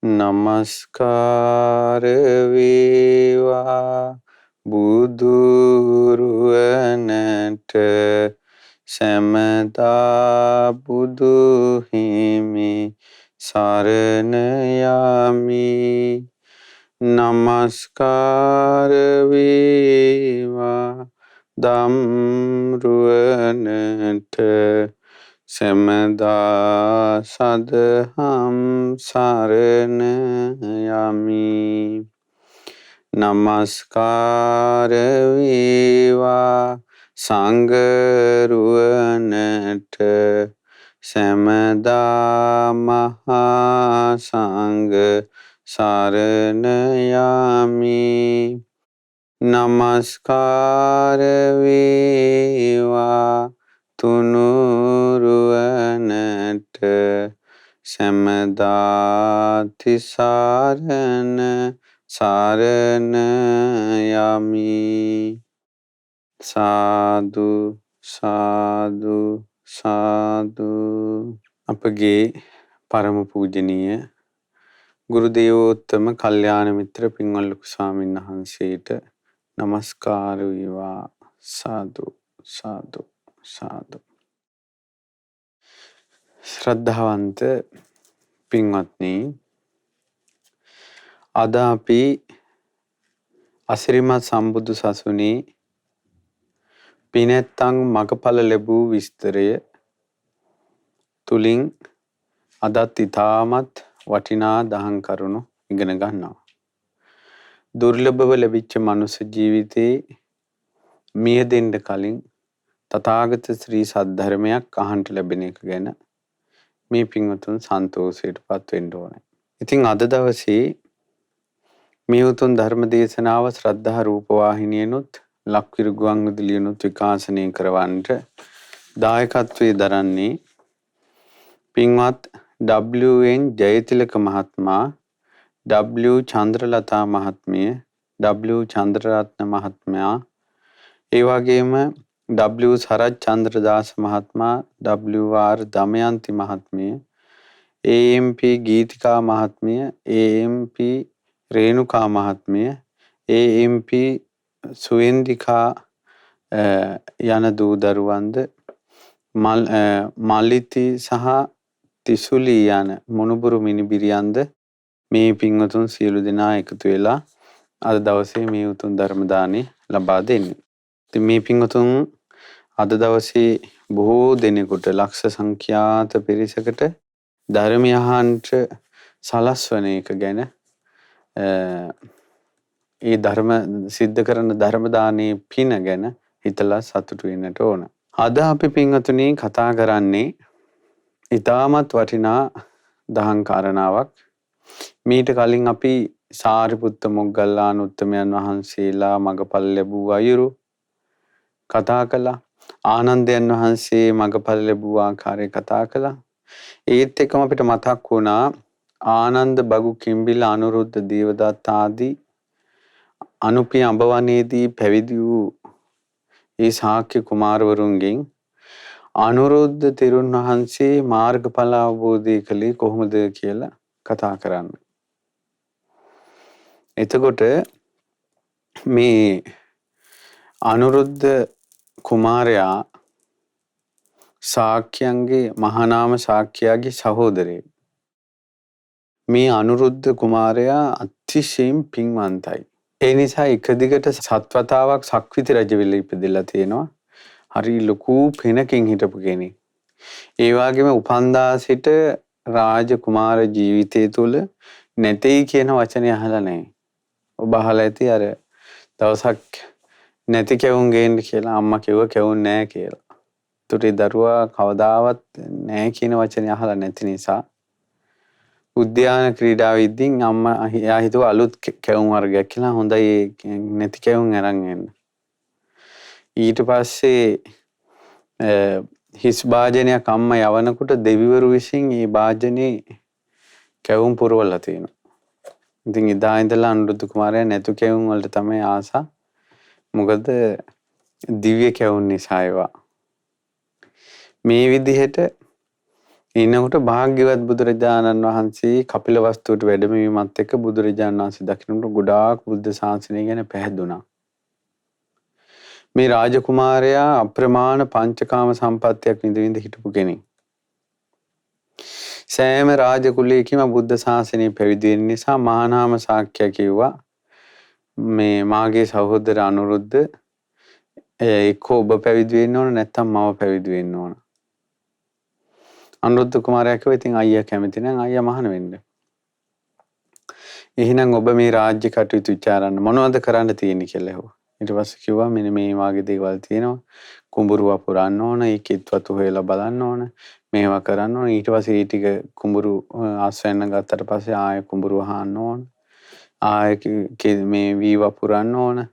නමස්කාර වේවා බුදුරුවනට සැමදා බුදු හිමි සරණ යමි. නමස්කාර වේවා ධම්රුවනට සැමදා සදහම් සරණ යමි. නමස්කාර වේවා සංඝරුවනට සැමදා මහා සංඝ සරණ යමි. නමස්කාර වේවා තුනුරුවනට සැමදා තිසරණ සරණ යමි. සාදු සාදු සාදු. අපගේ පරම පූජනීය ගුරු දේවෝත්තම කල්යාණ මිත්‍ර පින්වත් ලොකු ස්වාමීන් වහන්සේට නමස්කාර වේවා. සාදු සාදු සාදු. ශ්‍රද්ධාවන්ත පින්වත්නි, අද අපි අසිරිමත් සම්බුදු සසුනේ පිනැත්තන් මගඵල ලැබූ විස්තරය තුලින් අදත් ඉතාමත් වටිනා දහම් කරුණු ඉගෙන ගන්නවා. දුර්ලභව ලැබිච්ච මනුස්ස ජීවිතේ මිය දෙන්න කලින් තථාගත ශ්‍රී සද්ධර්මයක් අහන්ට ලැබෙන එක ගැන මේ පින්වතුන් සන්තෝෂයටපත් වෙන්න ඕනේ. ඉතින් අද දවසේ මේ උතුම් ධර්ම දේශනාව ශ්‍රද්ධා රූප වාහිනියනොත් ලක්විරු ගුවන් විදුලියනොත් විකාශනය කරවන්නට දායකත්වයේ දරන්නේ පින්වත් W.N. ජයතිලක මහත්මයා, W. චන්ද්‍රලතා මහත්මිය, W. චන්ද්‍රරත්න මහත්මයා, ඒ වගේම W. සරත් චන්ද්‍රදාස මහත්මයා, W.R. දමයන්ති මහත්මිය, AMP ගීතිකා මහත්මිය, AMP රේණුකා මහත්මිය, AMP සුවෙන්දිකා යන දූ දරුවන්ද මල්ලිති සහ තිසුලි යන මොනුබුරු මිනිබිරියන්ද මේ පින්වතුන් සියලු දෙනා එකතු වෙලා අද දවසේ මේ උතුම් ධර්ම දානෙ ලබා දෙන්නේ. ඉතින් මේ පින්වතුන් අද දවසේ බොහෝ දෙනෙකුට ලක්ෂ සංඛ්‍යාත පිරිසකට ධර්මය අහන්ට සලස්වන එක ගැන ඒ ධර්ම සිද්ධ කරන ධර්ම දානයේ පින ගැන හිතලා සතුටු වෙන්නට ඕන. අද අපි පින්වතුනි කතා කරන්නේ ඉතාමත් වටිනා දහම් කාරණාවක්. මීට කලින් අපි සාරිපුත්ත මොග්ගල්ලාන උත්තමයන් වහන්සේලා මගපල් ලැබූ අයුරු කතා කළා. ආනන්දයන් වහන්සේ මගපල් ලැබූ ආකාරය කතා කළා. ඒත් එක්කම අපිට මතක් වුණා ආනන්ද බගු කිම්බිල අනුරුද්ධ දේවදත්ත ආදී අනුපිය අඹවනේදී පැවිදි වූ ඒ ශාක්‍ය කුමාරවරුන්ගෙන් අනුරුද්ධ තෙරුන් වහන්සේ මාර්ගඵල අවබෝධය කළේ කොහොමද කියලා කතා කරන්න. එතකොට මේ අනුරුද්ධ කුමාරයා ශාක්‍යයන්ගේ මහානාම ශාක්‍යයාගේ සහෝදරයෙක්. මේ අනුරුද්ධ කුමාරයා අතිශයින් පින්වන්තයි. ඒ නිසා එක දිගට සත්වතාවක් සක්විති රජ වෙලා ඉපදෙලා තියෙනවා. හරි ලොකු පිනකින් හිටපු කෙනෙක්. ඒ වගේම උපන්දා සිට රාජකුමාර ජීවිතය තුළ නැtei කියන වචනේ අහලා නැහැ. ඔබ අහලා ඇති අර දවසක් නැති කැවුම් ගේන්න කියලා අම්මා කිව්ව කැවුම් නැහැ කියලා. ඒතර දරුවා කවදාවත් නැහැ කියන වචනේ අහලා නැති නිසා උද්‍යාන ක්‍රීඩාවෙද්දී අම්මා එයා හිතුවා අලුත් කැවුම් වර්ගයක් කියලා හොඳයි නැති කැවුම් අරන් එන්න. ඊට පස්සේ හිස් භාජනයක් අම්මා යවනකොට දෙවිවරු විසින් මේ භාජනේ කැවුම් පුරවලා තියෙනවා. ඉතින් එදා ඉඳලා අනුරුද්ධ කුමාරයා නැතු කැවුම් වලට තමයි ආසා. මොකද දිව්‍ය කැවුම් නිසා ඒවා. මේ විදිහට ඊනකොට භාග්‍යවත් බුදුරජාණන් වහන්සේ කපිලවස්තුවට වැඩමවීමත් එක්ක බුදුරජාණන් වහන්සේ දකින්නට ගොඩාක් බුද්ධ ශාසනය ගැන පැහැදුනා. මේ රාජකුමාරයා අප්‍රමාණ පංචකාම සම්පත්තියක් විඳ විඳ හිටපු කෙනෙක්. සෑම රාජකුලයකම බුද්ධ ශාසනය පැවිදි වෙන නිසා මහානාම ශාක්‍ය කිව්වා මේ මාගේ සහෝදර අනුරුද්ධ එක්කෝ ඔබ පැවිදි වෙන්න ඕන නැත්නම් මම පැවිදි වෙන්න ඕන. අනුරුද්ධ කුමාරයා කිව්වා ඉතින් අයියා කැමති නම් අයියා මහාන වෙන්න. එහෙනම් ඔබ මේ රාජ්‍ය කටයුතු විචාරන්න මොනවද කරන්න තියෙන්නේ කියලා ඇහුවා. ඊට පස්සේ කිව්වා මෙන්න මේ වාගේ දේවල් තියෙනවා. කුඹුරුව පුරන්න ඕන, ඒකෙත් වතු හොයලා බලන්න ඕන, මේවා කරන්න ඕන. ඊට පස්සේ ඒ ටික කුඹුරු ආස්වැන්න ගත්තට පස්සේ ආයෙ කුඹුරුව හාන්න ඕන. ආයෙ මේ වී වපුරන්න ඕන.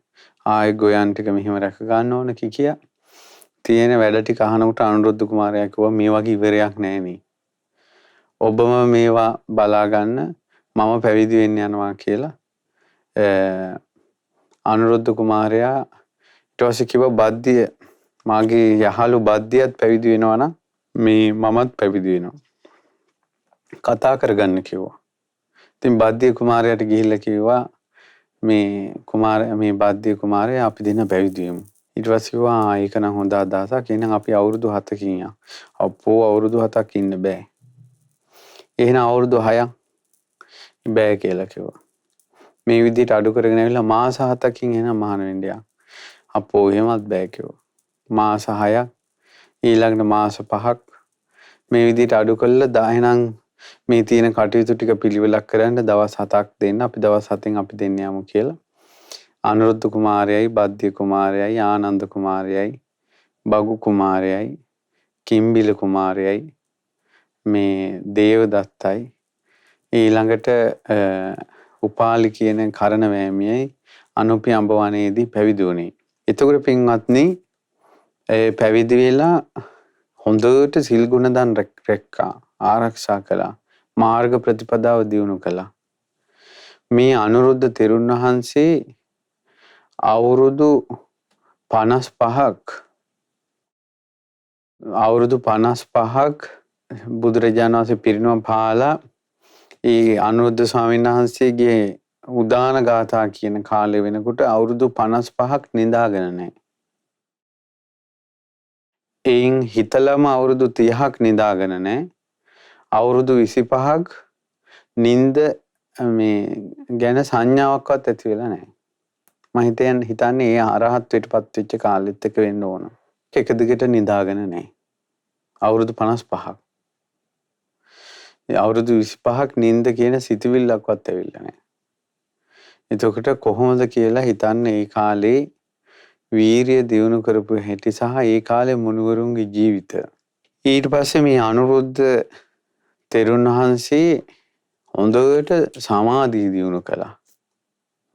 ආයෙ ගොයන් ටික මෙහෙම රැක ගන්න ඕන කියා. තියෙන වැඩ ටික අහනකොට අනුරුද්ධ කුමාරයා කිව්වා මේ වගේ ඉවරයක් නැහැ. ඔබම මේවා බලා ගන්න මම පැවිදි වෙන්න යනවා කියලා අනුරුද්ධ කුමාරයා ඊට පස්සේ කිව්වා බද්දිය මාගේ යහළු බද්දියත් පැවිදි වෙනවා නම් මේ මමත් පැවිදි වෙනවා. කතා කරගන්න කිව්වා. ඉතින් බද්දිය කුමාරයාට ගිහිල්ලා කිව්වා මේ බද්දිය කුමාරයා අපි දෙන්න පැවිදි වෙමු. ඊට පස්සේ කිව්වා ඒක නම් හොඳ අදහසක්. එහෙනම් අපි අවුරුදු 7කින් යමු. අපෝ අවුරුදු 7ක් ඉන්න බෑ. එහෙනම් අවුරුදු 6ක් බෑ කියලා කිව්වා. මේ විදිහට අඩු කරගෙන ඇවිල්ලා මාස 7කින් එහෙනම් මහාන වෙන්න යන්න. අපෝ එහෙමත් බෑ කිව්වා. මාස 6ක් ඊළඟට මාස 5ක් මේ විදිහට අඩු කළා එහෙනම් මේ තියෙන කටයුතු ටික පිළිවෙලක් කරන්න දවස් 7ක් දෙන්න. අපි දවස් 7න් අපි දෙන්න යමු කියලා. අනුරුද්ධ කුමාරයයි, බද්දිය කුමාරයයි, ආනන්ද කුමාරයයි, බගු කුමාරයයි, කිම්බිල කුමාරයයි, මේ දේවදත්තයි, ඊළඟට උපාලි කියන කරණ වෑමියයි අනුපි අඹ වනයේදී පැවිදි වුණේ. එතකොට පින්වත්නි පැවිදි වෙලා හොඳට සිල් ගුණ දන් රැක්කා, ආරක්ෂා කළා, මාර්ග ප්‍රතිපදාව දියුණු කළා. මේ අනුරුද්ධ තෙරුන් වහන්සේ අවුරුදු 55ක් බුදුරජාණන් වහන්සේ පිරිනිවන් පාලා ඒ අනුරුද්ධ ස්වාමීන් වහන්සේගේ උදාන ගාථා කියන කාලය වෙනකොට අවුරුදු 55ක් නිදාගෙන නැහැ. එයින් හිතලම අවුරුදු 30ක් නිදාගෙන නැහැ. අවුරුදු 25ක් නිින්ද මේ ගැන සංඥාවක්වත් ඇති වෙලා නැහැ. මම හිතන්නේ ඒ අරහත්ත්වයටපත් වෙච්ච කාලෙත් එක වෙන්න ඕන. එක දිගට නිදාගෙන නැහැ. අවුරුදු 55ක්. ඒ අවුරුදු 25ක් නිින්ද කියන සිතුවිල්ලක්වත් ඇවිල්ලා නැහැ. එතකොට කොහොමද කියලා හිතන්නේ ඒ කාලේ වීරිය දියුණු කරපු හැටි සහ ඒ කාලේ මුනිවරුන්ගේ ජීවිත. ඊට පස්සේ මේ අනුරුද්ධ තෙරුන් වහන්සේ හොඳට සමාධිය දියුණු කළා.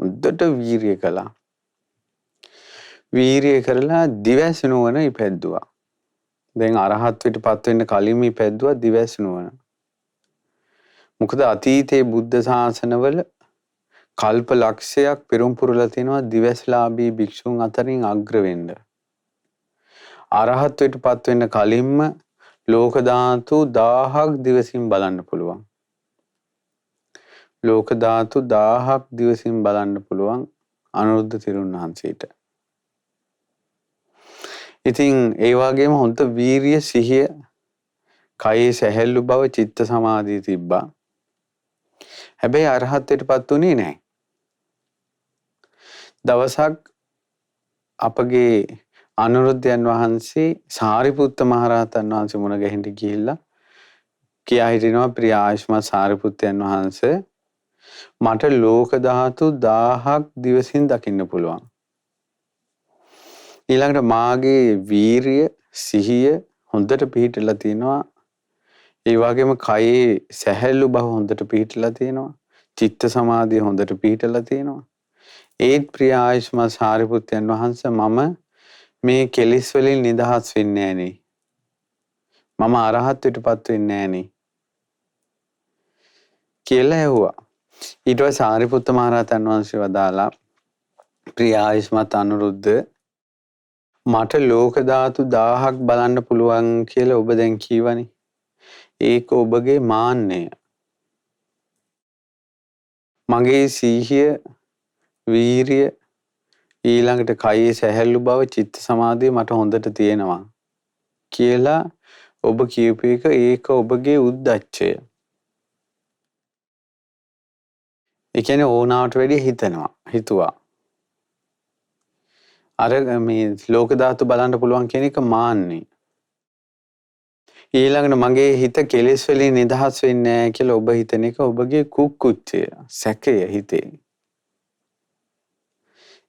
හොඳට වීරිය කළා. වීරිය කරලා දිවැස් නුවණ ඉපැද්දුවා. දැන් අරහත්ත්වයටපත් වෙන්න කලින් ඉපැද්දුවා දිවැස් නුවණ. මොකද අතීතයේ බුද්ධ ශාසනවල කල්ප ලක්ෂයක් පෙරම් පුරලා තිනවා දිවැස්ලාභී භික්ෂුන් අතරින් අග්‍ර වෙන්න. අරහත්ත්වයටපත් වෙන්න කලින්ම ලෝක ධාතු 1000ක් දිවසින් බලන්න පුළුවන්. ලෝක ධාතු 1000ක් දිවසින් බලන්න පුළුවන් අනුරුද්ධ තෙරුන් වහන්සේට. ඉතින් ඒ වගේම හොඳ වීරිය සිහිය කයේ සැහැල්ලු බව චිත්ත සමාධිය තිබ්බා. හැබැයි අරහත්ත්වයටපත් උනේ නැහැ. දවසක් අපගේ අනුරුද්ධයන් වහන්සේ සාරිපුත්ත මහරහතන් වහන්සේ මුණ ගැහින්න ගිහිල්ලා කියා හිටිනවා ප්‍රිය ආයුෂ්මත් සාරිපුත්තයන් වහන්සේ මට ලෝක ධාතු 1000ක් දිවසින් දකින්න පුළුවන්. ඊළඟට මාගේ වීරිය සිහිය හොඳට පිහිටලා තිනවා. ඒ වගේම කයේ සැහැල්ලු බව හොඳට පිහිටලා තිනවා. චිත්ත සමාධිය හොඳට පිහිටලා තිනවා. ඒත් ප්‍රිය ආයුෂ්මත් සාරිපුත්තයන් වහන්සේ මම මේ කෙලිස් වලින් නිදහස් වෙන්නේ නෑනේ. මම අරහත්ත්වයටපත් වෙන්නේ නෑනේ කියලා ඇහුවා. ඊට පස්සේ සාරිපුත්ත මහරහතන් වහන්සේ වදාලා ප්‍රිය ආයුෂ්මත් අනුරුද්ධ මට ලෝක ධාතු 1000ක් බලන්න පුළුවන් කියලා ඔබ දැන් කීවනේ. ඒක ඔබගේ මාන්නය. මගේ සීහිය, වීරිය, ඊළඟට කයේ සැහැල්ලු බව, චිත්ත සමාධිය මට හොඳට තියෙනවා කියලා ඔබ කියපු එක ඒක ඔබගේ උද්දච්චය. ඒ කියන්නේ ඕනාවට වැඩිය හිතුවා. අර මේ ලෝක ධාතු බලන්න පුළුවන් කියන එක මාන්නේ. ඊළඟට මගේ හිත කෙලෙස් වලින් නිදහස් වෙන්නේ නැහැ කියලා ඔබ හිතන එක ඔබගේ කුක්කුච්චය, සැකය හිතේ.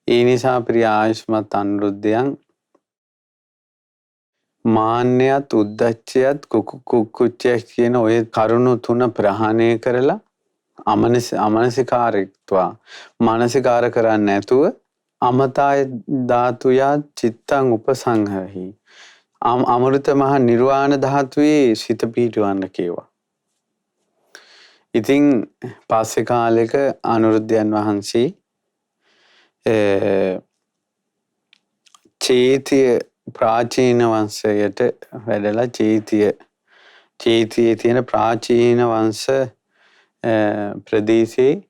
ඒ නිසා ප්‍රිය ආයුෂ්මත් අනුරුද්ධයන් මාන්නයත් උද්දච්චයත් කුක්කුච්චයක් කියන ඔය කරුණු තුන ප්‍රහාණය කරලා මානසිකාර කරන්නේ නැතුව අමතාය ධාතුයා චිත්තං උපසංහරහි අමෘත මහ නිර්වාණ ධාතුවේ සිත පිහිටවන්න කියවා. ඉතින් පස්සේ කාලෙක අනුරුද්ධයන් වහන්සේ චේතිය ප්‍රාචීන වංශයට වැඩලා චේතියේ තියෙන ප්‍රාචීන වංශ ප්‍රදේශේ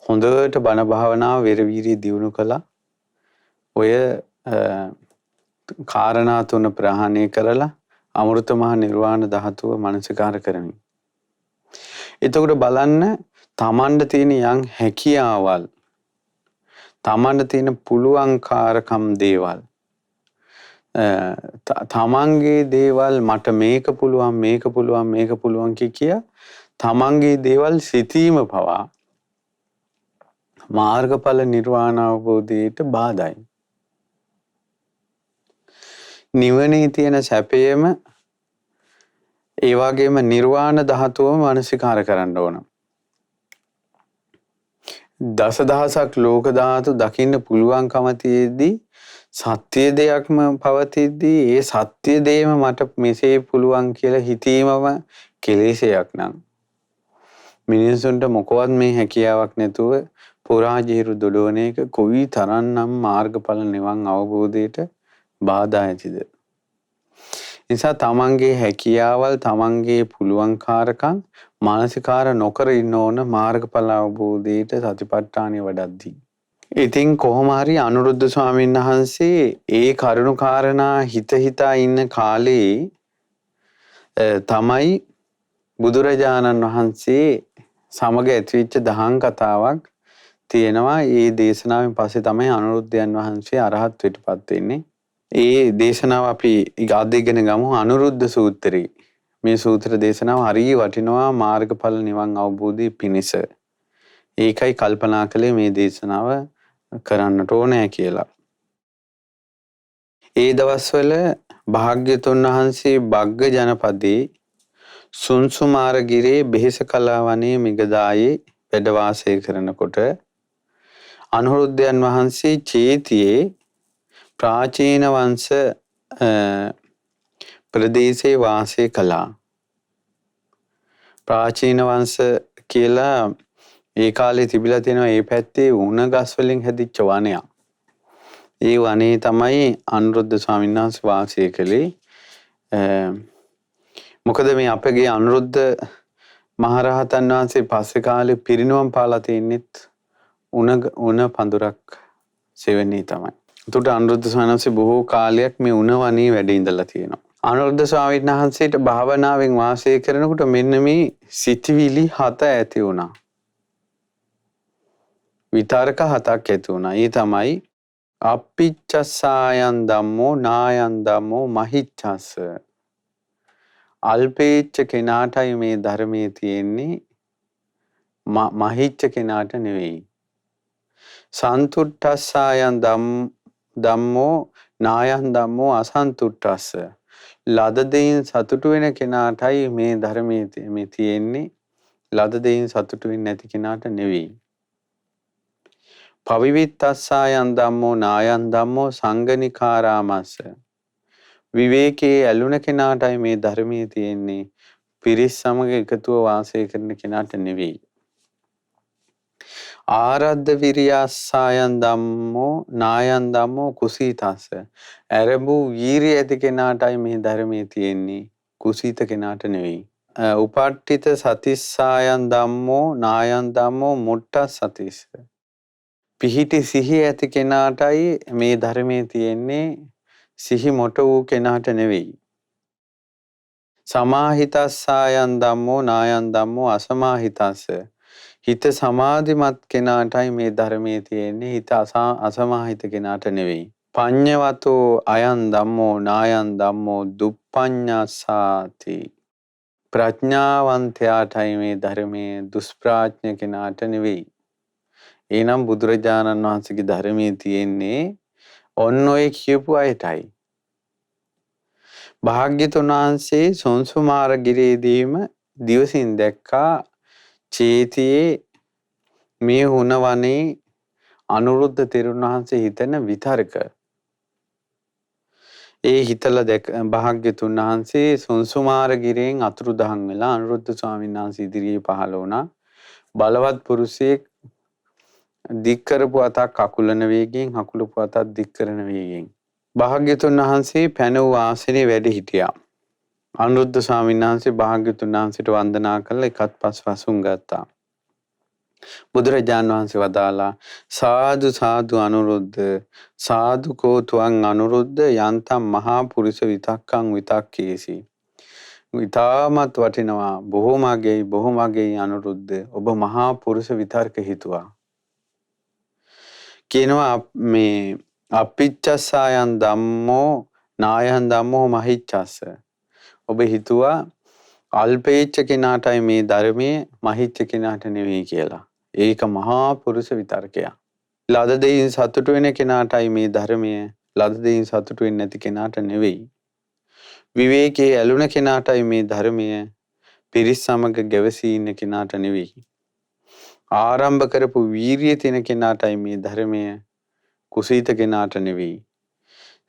හොඳට බණ භාවනාව වෙරවීරිය දියුණු කළා. ඔය කාරණා තුන ප්‍රහාණය කරලා අමෘත මහ නිර්වාණ ධාතුව මනසිකාර කරමින්. එතකොට බලන්න තමන්ට තියෙන යම් හැකියාවල්, තමන්ට තියෙන පුළුවන්කාරකම් දේවල්, තමන්ගේ දේවල් මට මේක පුළුවන් කිය තමන්ගේ දේවල් සිතීම පවා මාර්ගඵල නිර්වාණ අවබෝධයට බාධායි. නිවනේ තියෙන සැපයම ඒ වගේම නිර්වාණ ධාතුවම මනසිකාර කරන්න ඕන. දසදහසක් ලෝක ධාතු දකින්න පුළුවන්කම තියෙද්දී සත්‍ය දෙයක්ම පවතිද්දී ඒ සත්‍ය දෙයම මට මෙසේ පුළුවන් කියලා හිතීමම කෙලෙසයක් නම් මිනිසුන්ට මොකවත් මේ හැකියාවක් නැතුව පුරාජීරු දොඩවන එක කොයි තරම්නම් මාර්ගඵල නිවන් අවබෝධයට බාධා ඇතිද? නිසා තමන්ගේ හැකියාවල්, තමන්ගේ පුළුවන්කාරකම් මානසිකාර නොකර ඉන්න ඕන මාර්ගඵල අවබෝධයට සතිපට්ඨානෙ වඩද්දී. ඉතින් කොහොම හරි අනුරුද්ධ ස්වාමීන් වහන්සේ ඒ කරුණු කාරණා හිතා ඉන්න කාලේ තමයි බුදුරජාණන් වහන්සේ සමග ඇතිවෙච්ච දහම් කතාවක් තියෙනවා. ඒ දේශනාවෙන් පස්සේ තමයි අනුරුද්ධයන් වහන්සේ අරහත් වෙටපත් වෙන්නේ. ඒ දේශනාව අපි අද ඉගෙන ගමු. අනුරුද්ධ සූත්‍රය. මේ සූත්‍ර දේශනාව හරිය වටිනවා මාර්ගඵල නිවන් අවබෝධය පිණිස. ඒකයි කල්පනා කළේ මේ දේශනාව කරන්නට ඕනෑ කියලා. ඒ දවස්වල භාග්‍යතුන් වහන්සේ බග්ග ජනපදයේ සුන්සුමාරගිරේ බෙහෙස කලාවනේ මිගදායේ වැඩ වාසය කරනකොට අනුරුද්ධයන් වහන්සේ චේතියේ ප්‍රාචීන වංශ ප්‍රදේශයේ වාසය කළා. ප්‍රාචීන වංශ කියලා ඒ කාලේ තිබිලා තියෙනවා ඒ පැත්තේ උණ ගස් වලින් හැදිච්ච වනයක්. ඒ වනේ තමයි අනුරුද්ධ ස්වාමීන් වහන්සේ වාසය කළේ. මොකද මේ අපගේ අනුරුද්ධ මහරහතන් වහන්සේ පස්සේ කාලේ පිරිනුවම් පාලා තින්නෙත් උණ පඳුරක් සෙවණේ තමයි. එතකොට අනුරුද්ධ ස්වාමීන් වහන්සේ බොහෝ කාලයක් මේ උණ වනේ වැඩ ඉඳලා තියෙනවා. අනුරුද්ධ ස්වාමීන් වහන්සේට භාවනාවෙන් වාසය කරනකොට මෙන්න මේ සිතිවිලි 7 ඇති වුණා. විතරක 7ක් ඇති වුණා. ඒ තමයි අප්පිච්චස්සායන් ධම්මෝ නායන් ධම්මෝ මහිච්ඡස්ස. අල්පේච්ච කෙනාටයි මේ ධර්මයේ තියෙන්නේ, මහිච්ච කෙනාට නෙවෙයි. සන්තුට්ඨස්සායන් ධම්මෝ නායන් ධම්මෝ අසන්තුට්ඨස්ස. ලද දෙයින් සතුටු වෙන කෙනාටයි මේ ධර්මයේ මේ තියෙන්නේ, ලද දෙයින් සතුටු වෙන්නේ නැති කෙනාට නෙවෙයි. පවිවිත්තස්සායන් ධම්මෝ නායන් ධම්මෝ සංගනිකාරාමස්ස. විවේකයේ ඇලුන කෙනාටයි මේ ධර්මයේ තියෙන්නේ, පිරිස් සමග එකතුව වාසය කරන කෙනාට නෙවෙයි. ආරද්ධ විරියස්සායන් ධම්මෝ නායන් ධම්මෝ කුසීතස්ස. ඇරඹු වීරිය ඇති කෙනාටයි මේ ධර්මයේ තියෙන්නේ, කුසීත කෙනාට නෙවෙයි. උපට්ඨිත සතිස්සායන් ධම්මෝ නායන් ධම්මෝ මුට්ටස් සතිස්ස. පිහිටි සිහිය ඇති කෙනාටයි මේ ධර්මයේ තියෙන්නේ, සිහි මොට වූ කෙනාට නෙවෙයි. සමාහිතස්සායන් ධම්මෝ නායන් ධම්මෝ අසමාහිතස්ස. හිත සමාධිමත් කෙනාටයි මේ ධර්මයේ තියෙන්නේ, හිත අසමාහිත කෙනාට නෙවෙයි. පඤ්ඤවතෝ අයන් ධම්මෝ නායන් ධම්මෝ දුප්පඤ්ඤාසාති. ප්‍රඥාවන්තයාටයි මේ ධර්මයේ, දුෂ්ප්‍රඥ කෙනාට නෙවෙයි. එනම් බුදුරජාණන් වහන්සේගේ ධර්මයේ තියෙන්නේ ඔන්න ඔය කියපු අයටයි. භාග්‍යතුන් වහන්සේ සොන්සුමාර ගිරේදීම දිවසින් දැක්කා චේතියේ මේ හුන වනේ අනුරුද්ධ තෙරුන් වහන්සේ හිතන විතර්ක. ඒ හිතලා දැක භාග්‍යතුන් වහන්සේ සොන්සුමාර ගිරෙන් අතුරුදහන් වෙලා අනුරුද්ධ ස්වාමීන් වහන්සේ ඉදිරියේ පහළ වුණා. බලවත් පුරුෂයෙක් දික් කරපු අතක් අකුලන වේගයෙන්, අකුලපු අතක් දික් කරන වේගයෙන්. භාග්‍යතුන් වහන්සේ පැන වූ ආසනයේ වැඩ හිටියා. අනුරුද්ධ ස්වාමීන් වහන්සේ භාග්‍යතුන් වහන්සේට වන්දනා කරලා එකත් පස් වසුන් ගත්තා. බුදුරජාණන් වහන්සේ වදාලා සාදු සාදු අනුරුද්ධ සාදු කෝතුං අනුරුද්ධ යන්තම් මහා පුරුෂ විතක්කං විතක්කේසි. ඊටමත් වටිනවා, බොහොමගේ අනුරුද්ධ, ඔබ මහා පුරුෂ විතර්ක හිතුවා. කියනවා මේ අපිච්චස්සායන් ධම්මෝ නායන් ධම්මෝ මහිච්ඡස්ස. ඔබ හිතුවා අල්පේච්ඡ කෙනාටයි මේ ධර්මයේ, මහිච්ඡ කෙනාට නෙවෙයි කියලා. ඒක මහා පුරුෂ විතර්කයක්. ලද දෙයින් සතුටු වෙන කෙනාටයි මේ ධර්මයේ, ලද දෙයින් සතුටු වෙන්නේ නැති කෙනාට නෙවෙයි. විවේකයේ ඇලුන කෙනාටයි මේ ධර්මයේ, පිරිස් සමග ගැවසී ඉන්න කෙනාට නෙවෙයි. ආරම්භ කරපු වීරිය තියෙන කෙනාටයි මේ ධර්මයේ, කුසීත කෙනාට නෙවෙයි.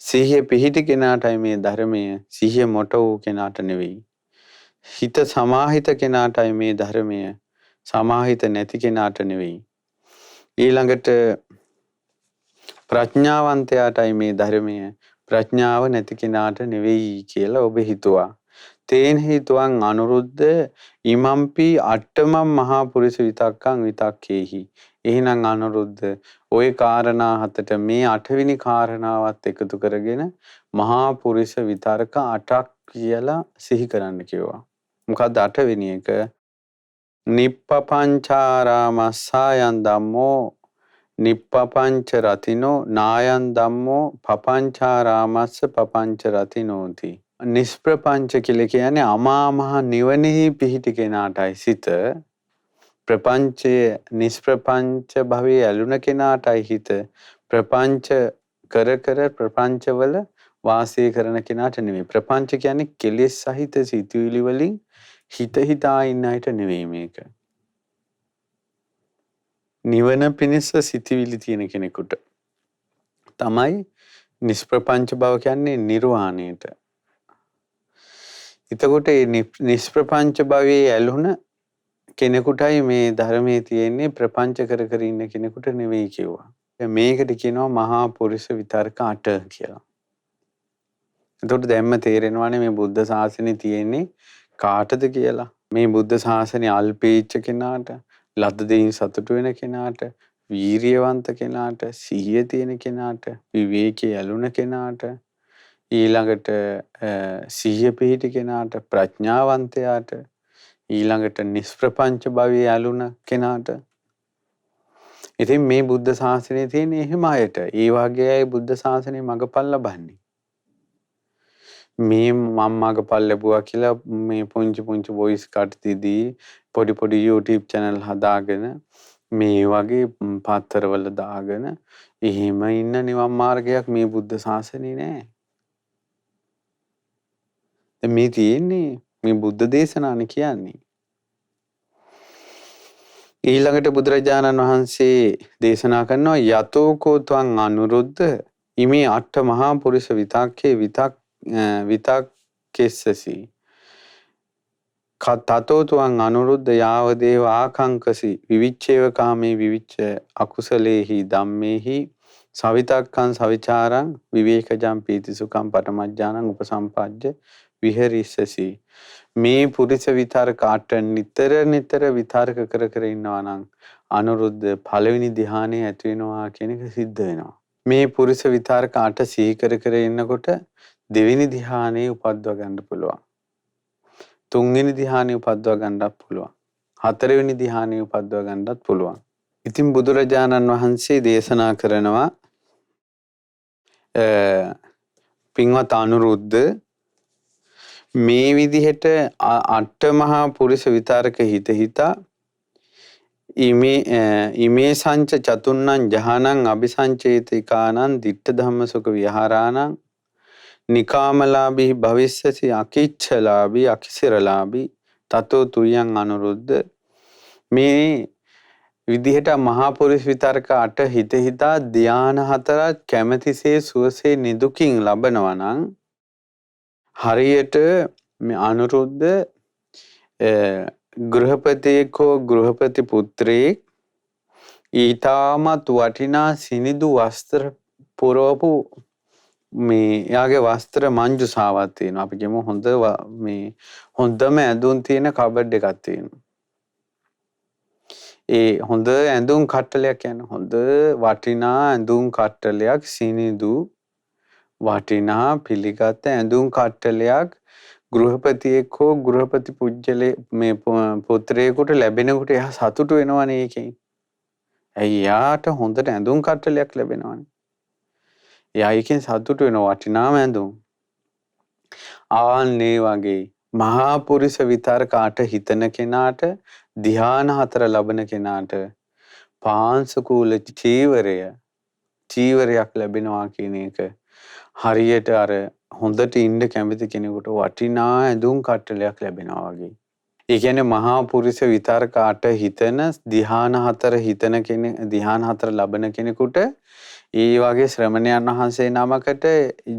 සිහිය පිහිටි කෙනාටයි මේ ධර්මයේ, සිහිය මොට වූ කෙනාට නෙවෙයි. හිත සමාහිත කෙනාටයි මේ ධර්මයේ, සමාහිත නැති කෙනාට නෙවෙයි. ඊළඟට ප්‍රඥාවන්තයාටයි මේ ධර්මයේ, ප්‍රඥාව නැති කෙනාට නෙවෙයි කියලා ඔබ හිතුවා. තේන හේතුවන් අනුරුද්ධ ඉමම්පි අට්ඨමම් මහා පුරිස විතක්කං විතක්කේහි. එහෙනම් අනුරුද්ධ ওই කාරණා හතට මේ 8 වෙනි කාරණාවත් එකතු කරගෙන මහා පුරිස විතර්ක 8ක් කියලා සිහි කරන්න කිව්වා. මොකද්ද 8 වෙනි එක? නිප්පපංචාරාමස්සායන් ධම්මෝ නිප්පපංච රතිනෝ නායන් ධම්මෝ පපංචාරාමස්ස පපංච රතිනෝති. නිෂ්ප්‍රපංච කියලා කියන්නේ අමා මහ නිවනෙහි පිහිටි කෙනාටයි සිත. ප්‍රපංචයේ නිෂ්ප්‍රපංච භවයේ ඇලුන කෙනාටයි හිත. ප්‍රපංච කර ප්‍රපංචවල වාසය කරන කෙනාට නෙමෙයි. ප්‍රපංච කියන්නේ කෙලෙස් සහිත සිතුවිලි වලින් හිත හිතා ඉන්න අයට නෙවෙයි මේක. නිවන පිණිස සිතුවිලි තියෙන කෙනෙකුට තමයි නිෂ්ප්‍රපංච බව කියන්නේ නිර්වාණයට. එතකොට මේ නිෂ්ප්‍රපංච භවයේ ඇලුන කෙනෙකුටයි මේ ධර්මයේ තියෙන්නේ, ප්‍රපංච කර ඉන්න කෙනෙකුට නෙවෙයි කිව්වා. මේකට කියනවා මහා පුරුෂ විතර්ක 8 කියලා. එතකොට දැම්ම තේරෙනවානේ මේ බුද්ධ ශාසනය තියෙන්නේ කාටද කියලා. මේ බුද්ධ ශාසනය අල්පේච්ඡ කෙනාට, ලද්ද දෙයින් සතුටු වෙන කෙනාට, වීරියවන්ත කෙනාට, සිහිය තියෙන කෙනාට, විවේකයේ ඇලුන කෙනාට, ඊළඟට සිහිය පිහිටි කෙනාට, ප්‍රඥාවන්තයාට, ඊළඟට නිෂ්ප්‍රපංච භවයේ ඇලුන කෙනාට. ඉතින් මේ බුද්ධ ශාසනයේ තියෙන එහෙම අයට, ඒ වගේ අය බුද්ධ ශාසනයේ මගපල් ලබන්නේ. මේ මම මගපල් ලැබුවා කියලා මේ පුංචි වොයිස් කට් දීදී පොඩි YouTube channel හදාගෙන මේ වගේ පත්තරවල දාගෙන එහෙම ඉන්න නිවන් මාර්ගයක් මේ බුද්ධ ශාසනේ නෑ. මේ තියෙන්නේ මේ බුද්ධ දේශනානේ කියන්නේ. ඊළඟට බුදුරජාණන් වහන්සේ දේශනා කරනවා යතෝ කෝත්වං අනුරුද්ධ ඉමේ අට මහා පුරුෂ විතක්කේ විතක්කෙස්සසි තතෝ තුවං අනුරුද්ධ යාව දේව ආකංකසි විවිච්ඡේව කාමේ විවිච්ඡ අකුසලේහි ධම්මේහි සවිතක්කං සවිචාරං විවේකජං පීති සුඛං පඨමඥානං උපසම්පජ්ජ විහෙරිස්සසි. මේ පුරිස විතර්කාට නිතර විතර්ක කර ඉන්නවා නම් අනුරුද්ධ පළවෙනි ධ්‍යානෙ ඇති වෙනවා කියන එක සිද්ධ වෙනවා. මේ පුරිස විතර්කාට සිහි කර ඉන්නකොට දෙවෙනි ධ්‍යානෙ උපද්දව ගන්න පුළුවන්. තුන්වෙනි ධ්‍යානෙ උපද්දව ගන්නත් පුළුවන්. හතරවෙනි ධ්‍යානෙ උපද්දව ගන්නත් පුළුවන්. ඉතින් බුදුරජාණන් වහන්සේ දේශනා කරනවා පින්වත් අනුරුද්ධ මේ විදිහට අට මහා පුරිස විතරක හිතා ඉමේ සංච චතුන්නං ජහනං අபிසංචේතිකානං ditta ධම්ම සුඛ විහාරාණං නිකාමලාභී භවිස්සසි අකිච්ඡලාභී අකිසිරලාභී තතෝ තුයං අනුරුද්ධ මේ විදිහට මහා පුරිස විතරක අට හිතා ධ්‍යාන හතරක් කැමැතිසේ සුවසේ නිදුකින් ලබනවා නම් හරියට මේ අනුරුද්ධ ගෘහපතියෙක් හෝ ගෘහපති පුත්‍රයෙක් ඊටමත් වටිනා සිනිඳු වස්ත්‍ර පුරවපු මේ යාගේ වස්ත්‍ර මංජුසාවක් තියෙනවා. අපි කියමු හොඳ මේ හොඳම ඇඳුම් තියෙන කබඩ් එකක් තියෙනවා. ඒ හොඳ ඇඳුම් කට්ටලයක් කියන්නේ හොඳ වටිනා ඇඳුම් කට්ටලයක් සිනිඳු වටිනා පිළිගත් ඇඳුම් කට්ටලයක් ගෘහපතියෙක් හෝ ගෘහපති පුජ්‍යලේ මේ පුත්‍රයෙකුට ලැබෙනකොට එයා සතුටු වෙනවනේ ඒකෙන්. ඇයි යාට හොඳට ඇඳුම් කට්ටලයක් ලැබෙනවනේ. එයා ඒකෙන් සතුටු වෙනවා වටිනාම ඇඳුම්. ආන්නේ වගේ මහා පුරිස විතරකාට හිතන කෙනාට ධ්‍යාන හතර ලබන කෙනාට පාංශකූල චීවරයක් ලැබෙනවා කියන එක හරියට අර හොඳට ඉන්න කැමති කෙනෙකුට වටිනා ඇඳුම් කට්ටලයක් ලැබෙනවා වගේ. ඒ කියන්නේ මහා පුරිස විතරකාට හිතන ධ්‍යාන හතර හිතන කෙනෙක් ධ්‍යාන හතර ලබන කෙනෙකුට ඒ වගේ ශ්‍රමණයන් වහන්සේ නමකට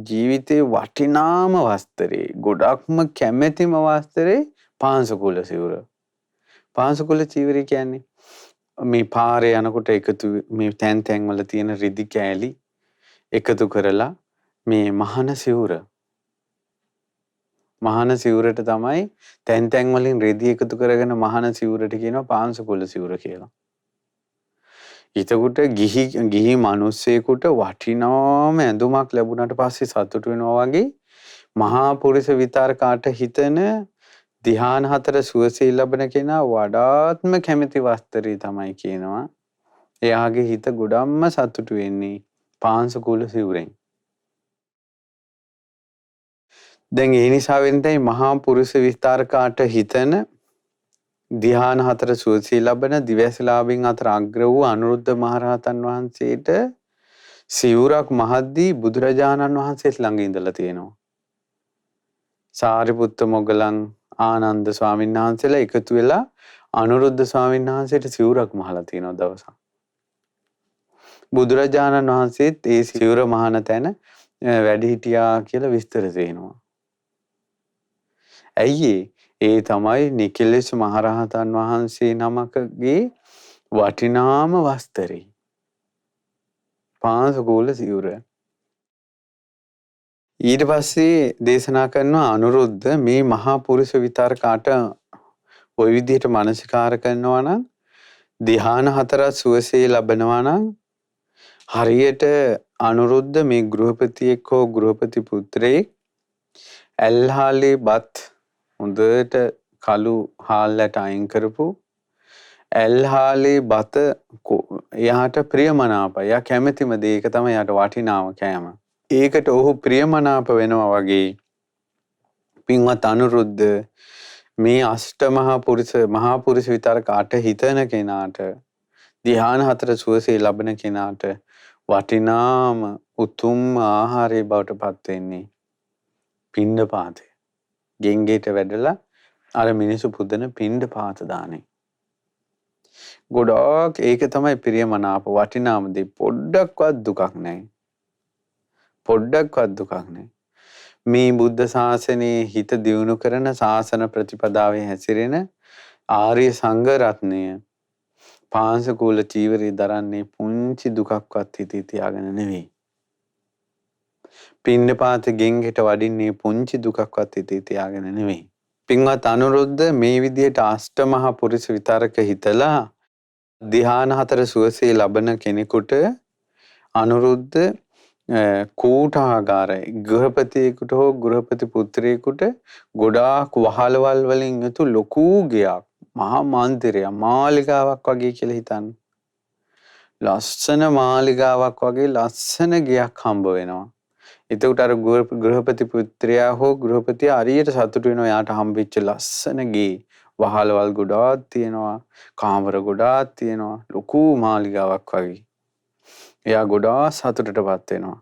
ජීවිතේ වටිනාම වස්ත්‍රේ ගොඩක්ම කැමැතිම වස්ත්‍රේ පාංශකූල සිවුර. පාංශකූල චීවරය කියන්නේ මේ පාරේ යනකොට එකතු මේ තැන් වල තියෙන රිදි කෑලි එකතු කරලා මේ මහන සිවුර. මහන සිවුරට තමයි තැන් වලින් රිදි එකතු කරගෙන මහන සිවුරට කියනවා පාංශකූල සිවුර කියලා. ඊටකොට ගිහි මිනිස්සෙකුට වටිනාම ඇඳුමක් ලැබුණාට පස්සේ සතුටු වෙනවා වගේ මහා පුරිස විතරකාට හිතන ධ්‍යාන හතර සුවසේ ලබන කෙනා වඩාත්ම කැමැති වස්ත්‍රය තමයි කියනවා. එයාගේ හිත ගොඩක්ම සතුටු වෙන්නේ පාංශකූල සිවුරෙන්. දැන් ඒ නිසා වෙනතයි මහා පුරුෂ විස්තරකාට හිතන ධ්‍යාන හතර සුවසේ ලබන දිවැසලාභින් අතර අග්‍ර වූ අනුරුද්ධ මහරහතන් වහන්සේට සිවුරක් මහද්දී බුදුරජාණන් වහන්සේත් ළඟ ඉඳලා තියෙනවා. සාරිපුත්ත මොග්ගලන් ආනන්ද ස්වාමීන් වහන්සේලා එකතු වෙලා අනුරුද්ධ ස්වාමීන් වහන්සේට සිවුරක් මහලා තියෙනවා දවසක්. බුදුරජාණන් වහන්සේත් ඒ සිවුර මහන තැන වැඩි හිටියා කියලා විස්තර තියෙනවා. ඇයි ඒ තමයි නිකලෙස් මහරහතන් වහන්සේ නමකගේ වටිනාම වස්ත්‍රය. පාංශකූල සිවුර. ඊට පස්සේ දේශනා කරනවා අනුරුද්ධ මේ මහා පුරුෂ විතරකාට ওই විදිහට මානසිකාර කරනවා නම් ධ්‍යාන හතර සුවසේ ලබනවා නම් හරියට අනුරුද්ධ මේ ගෘහපතියෙක් හෝ ගෘහපති පුත්‍රයෙක් ඇල්හාලේ බත් හොඳට කළු හාල්ලට අයින් කරපු ඇල්හාලේ බත එයාට ප්‍රියමනාපයි. එයා කැමැතිම දේ ඒක තමයි එයාට වටිනාම කෑම. ඒකට ඔහු ප්‍රියමනාප වෙනවා වගේ පින්වත් අනුරුද්ධ මේ මහා පුරුෂ විතරකාට හිතන කෙනාට ධ්‍යාන හතර සුවසේ ලබන කෙනාට වටිනාම උතුම් ආහාරය බවට පත් වෙන්නේ පිණ්ඩපාතය. ගෙන්ගෙට වැඩලා අර මිනිසු පුදන පිණ්ඩපාත දානේ. ගොඩක් ඒක තමයි ප්‍රියමනාප වටිනාම දේ. පොඩ්ඩක්වත් දුකක් නැහැ. පොඩ්ඩක්වත් දුකක් නැහැ. මේ බුද්ධ ශාසනයේ හිත දියුණු කරන ශාසන ප්‍රතිපදාවේ හැසිරෙන ආර්ය සංඝ රත්නය පාංශකූල චීවරය දරන්නේ පුංචි දුකක්වත් හිතේ තියාගෙන නෙවෙයි. පින්ඩපාත ගෙන්ගෙට වඩින්නේ පුංචි දුකක්වත් හිතේ තියාගෙන නෙවෙයි. පින්වත් අනුරුද්ධ මේ විදිහට අෂ්ටමහා පුරිස විතරක හිතලා ධ්‍යාන 4 සුවසේ ලබන කෙනෙකුට අනුරුද්ධ කූටාගාරය ගෘහපතියෙකුට හෝ ගෘහපති පුත්‍රයෙකුට ගොඩාක් වහලවල් වලින් යුතු ලොකු ගෙයක් මහා මන්දිරයක් මාලිගාවක් වගේ කියලා හිතන්න. ලස්සන මාලිගාවක් වගේ ලස්සන ගෙයක් හම්බ වෙනවා. එතකොට අර ගෘහපති පුත්‍රයා හෝ ගෘහපතියා හරියට සතුටු වෙනවා යාට හම්බෙච්ච ලස්සන ගේ. වහලවල් ගොඩාක් තියෙනවා. කාමර ගොඩාක් තියෙනවා. ලොකු මාලිගාවක් වගේ. එයා ගොඩාක් සතුටටපත් වෙනවා.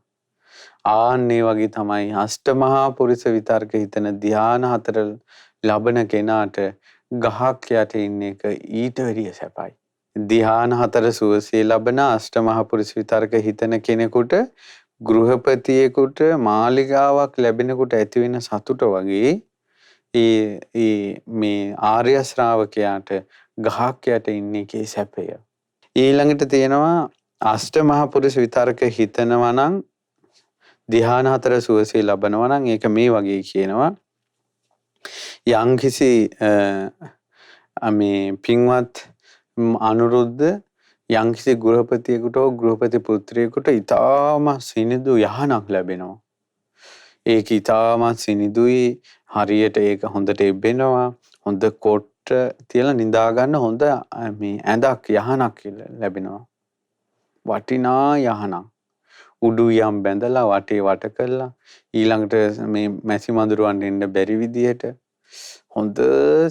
ආන්නේ වගේ තමයි අෂ්ටමහා පුරිස විතර්ක හිතන ධ්‍යාන 4 ලබන කෙනාට ගහක් යට ඉන්න එක ඊට වැඩිය සැපයි. ධ්‍යාන 4 සුවසේ ලබන අෂ්ටමහා පුරිස විතර්ක හිතන කෙනෙකුට ගෘහපතියෙකුට මාලිගාවක් ලැබෙනකොට ඇති වෙන සතුට වගේ මේ ආර්ය ශ්‍රාවකයාට ගහක් යට ඉන්න එකේ සැපය. ඊළඟට තියෙනවා අෂ්ටමහා පුරිස විතර්ක හිතනවා නම් ධ්‍යාන 4 සුවසේ ලබනවා නම් ඒක මේ වගේ කියනවා. යම්කිසි මේ පින්වත් අනුරුද්ධ යම්කිසි ගෘහපතියෙකුට හෝ ගෘහපති පුත්‍රයෙකුට ඊටාම සිනිඳු යහනක් ලැබෙනවා. ඒක ඊටාම සිනිඳුයි හරියට ඒක හොඳට එබෙනවා. හොඳ කොට තියලා නිදා ගන්න හොඳ මේ ඇඳක් යහනක් ලැබෙනවා. වටිනා යහනක්. උඩු යම් බැඳලා වටේ වට කරලා ඊළඟට මේ මැසි මඳුරවන්න එන්න බැරි විදියට හොඳ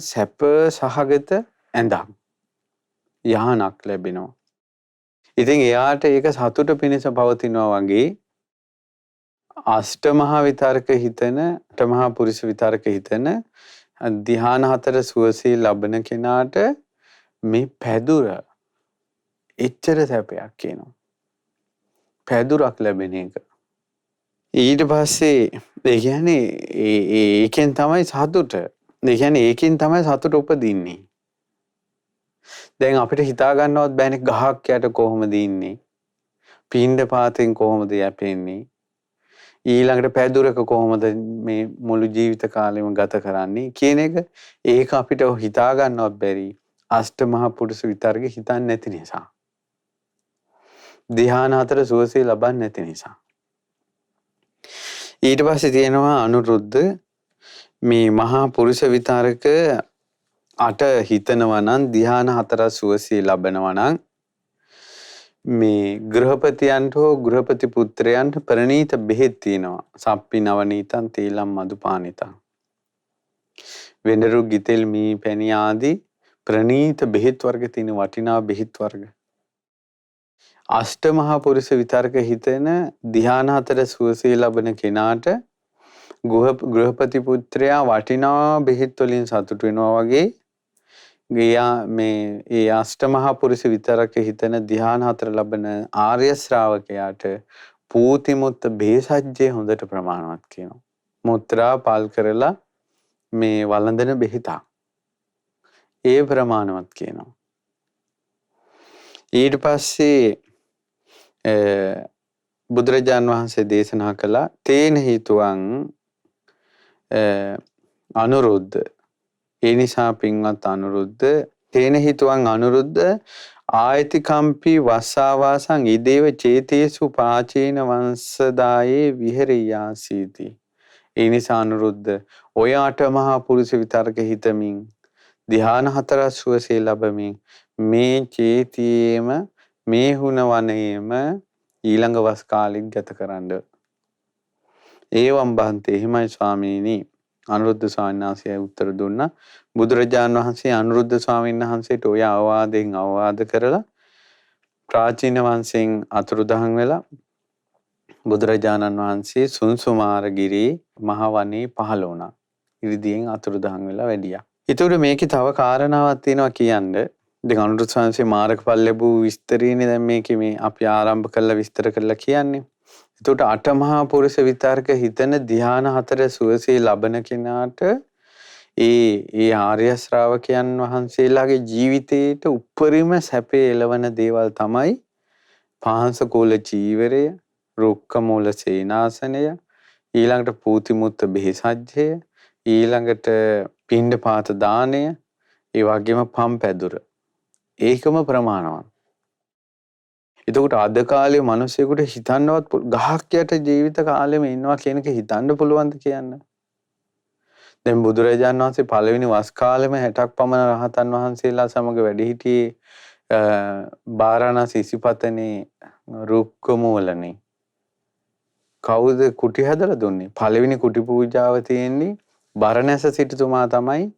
සැප සහගත ඇඳක් යහනක් ලැබෙනවා. ඉතින් එයාට ඒක සතුට පිණිස පවතිනවා වගේ අෂ්ටමහා විතර්ක හිතන අටමහා පුරිස විතර්ක හිතන ධ්‍යාන 4 සුවසේ ලබන කෙනාට මේ පැදුර එච්චර සැපයක් කියනවා. පැදුරක් ලැබෙන එක. ඊට පස්සේ ඒ කියන්නේ ඒකෙන් තමයි සතුට. ඒ කියන්නේ ඒකෙන් තමයි සතුට උපදින්නේ. දැන් අපිට හිතා ගන්නවත් බෑනේ ගහක් යට කොහොමද ඉන්නේ? පින්ඩපාතෙන් කොහොමද යැපෙන්නේ? ඊළඟට පැදුරක කොහොමද මේ මුළු ජීවිත කාලෙම ගත කරන්නේ කියන එක ඒක අපිට හිතා ගන්නවත් බැරි අෂ්ටමහා පුරුෂ විතර්ක හිතන්නේ නැති නිසා. ධ්‍යාන 4 සුවසේ ලබන්නේ නැති නිසා. ඊට පස්සේ තියෙනවා අනුරුද්ධ මේ මහා පුරුෂ විතර්ක 8 හිතනවා නම් ධ්‍යාන 4 සුවසේ ලබනවා නම් මේ ගෘහපතියන්ට හෝ ගෘහපති පුත්‍රයන්ට ප්‍රණීත බෙහෙත් තියෙනවා. සප්පි නවනීතං තීලම් මදුපානිතං. වෙඬරු ගිතෙල් මී පැණි ආදී ප්‍රණීත බෙහෙත් වර්ග තියෙන වටිනා බෙහෙත් වර්ග. අෂ්ටමහා පුරුෂ විතර්ක හිතෙන ධ්‍යාන 4 සුවසේ ලබන කෙනාට ගෘහපති පුත්‍රයා වටිනා බෙහෙත් වලින් සතුටු වෙනවා වගේ ගියා මේ ඒ අෂ්ටමහා පුරුෂ විතරක හිතන ධ්‍යාන 4 ලබන ආර්ය ශ්‍රාවකයාට පූතිමුත්ත බේසජ්ජේ හොඳට ප්‍රමාණවත් කියනවා. මුත්‍රා පාල් කරලා මේ වළඳන බෙහෙතක්. ඒ ප්‍රමාණවත් කියනවා. ඊට පස්සේ බුදුරජාන් වහන්සේ දේශනා කළා තේන හේතුවන් අනුරුද්ධ ඒ නිසා පින්වත් අනුරුද්ධ තේන හේතුවන් අනුරුද්ධ ආයතිකම්පි වස්සාවාසං ඉදේව චේතේසු පාචේන වංශදායේ විහෙරියාසීති. ඒ නිසා අනුරුද්ධ ඔය අටමහා පුරුෂ විතර්ක හිතමින් ධ්‍යාන 4 සුවසේ ලැබමින් මේ චේතියේම මේ හුන වනයේම ඊළඟ වස් කාලෙත් ගත කරන්න. ඒවම් බන්තේ හිමයි ස්වාමීනි අනුරුද්ධ ස්වාමීන් වහන්සේ උත්තර දුන්නා. බුදුරජාණන් වහන්සේ අනුරුද්ධ ස්වාමීන් වහන්සේට ඔය අවවාදයෙන් අවවාද කරලා ප්‍රාචීන වංශයෙන් අතුරුදහන් වෙලා බුදුරජාණන් වහන්සේ සුන්සුමාරගිරි මහ වනයේ පහළ වුණා. ඉරිදියෙන් අතුරුදහන් වෙලා වැඩියා. ඒතකොට මේකේ තව කාරණාවක් තියෙනවා කියන්න. දැන් අනුරුද්ධ ස්වාමීන් වහන්සේ මාර්ගඵල ලැබූ විස්තරීනේ දැන් මේකේ මේ අපි ආරම්භ කළා විස්තර කරලා කියන්නේ. එතකොට අටමහා පුරුෂ විතර්ක හිතන ධ්‍යාන 4 සුවසේ ලබන කෙනාට ඒ ආර්ය ශ්‍රාවකයන් වහන්සේලාගේ ජීවිතේට උපරිම සැපේ එළවන දේවල් තමයි පාංශකූල චීවරය, රුක්ක මූල සේනාසනය, ඊළඟට පූතිමුත්ත බෙහෙසජ්ජය, ඊළඟට පිණ්ඩපාත දානය, ඒ වගේම පම්පැදුර. ඒකම ප්‍රමාණවත්. එතකොට අද කාලේ මිනිස්සුෙකුට හිතන්නවත් ගහක් යට ජීවිත කාලෙම ඉන්නවා කියන එක හිතන්න පුළුවන්ද කියන්න? දැන් බුදුරජාණන් වහන්සේ පළවෙනි වස් කාලෙම 60ක් පමණ රහතන් වහන්සේලා සමග වැඩ සිටියේ බාරාණසී ඉසිපතනේ රුක්ක මූලනේ. කවුද කුටි හදලා දුන්නේ? පළවෙනි කුටි පූජාව තියෙන්නේ බරණැස සිටුතුමා තමයි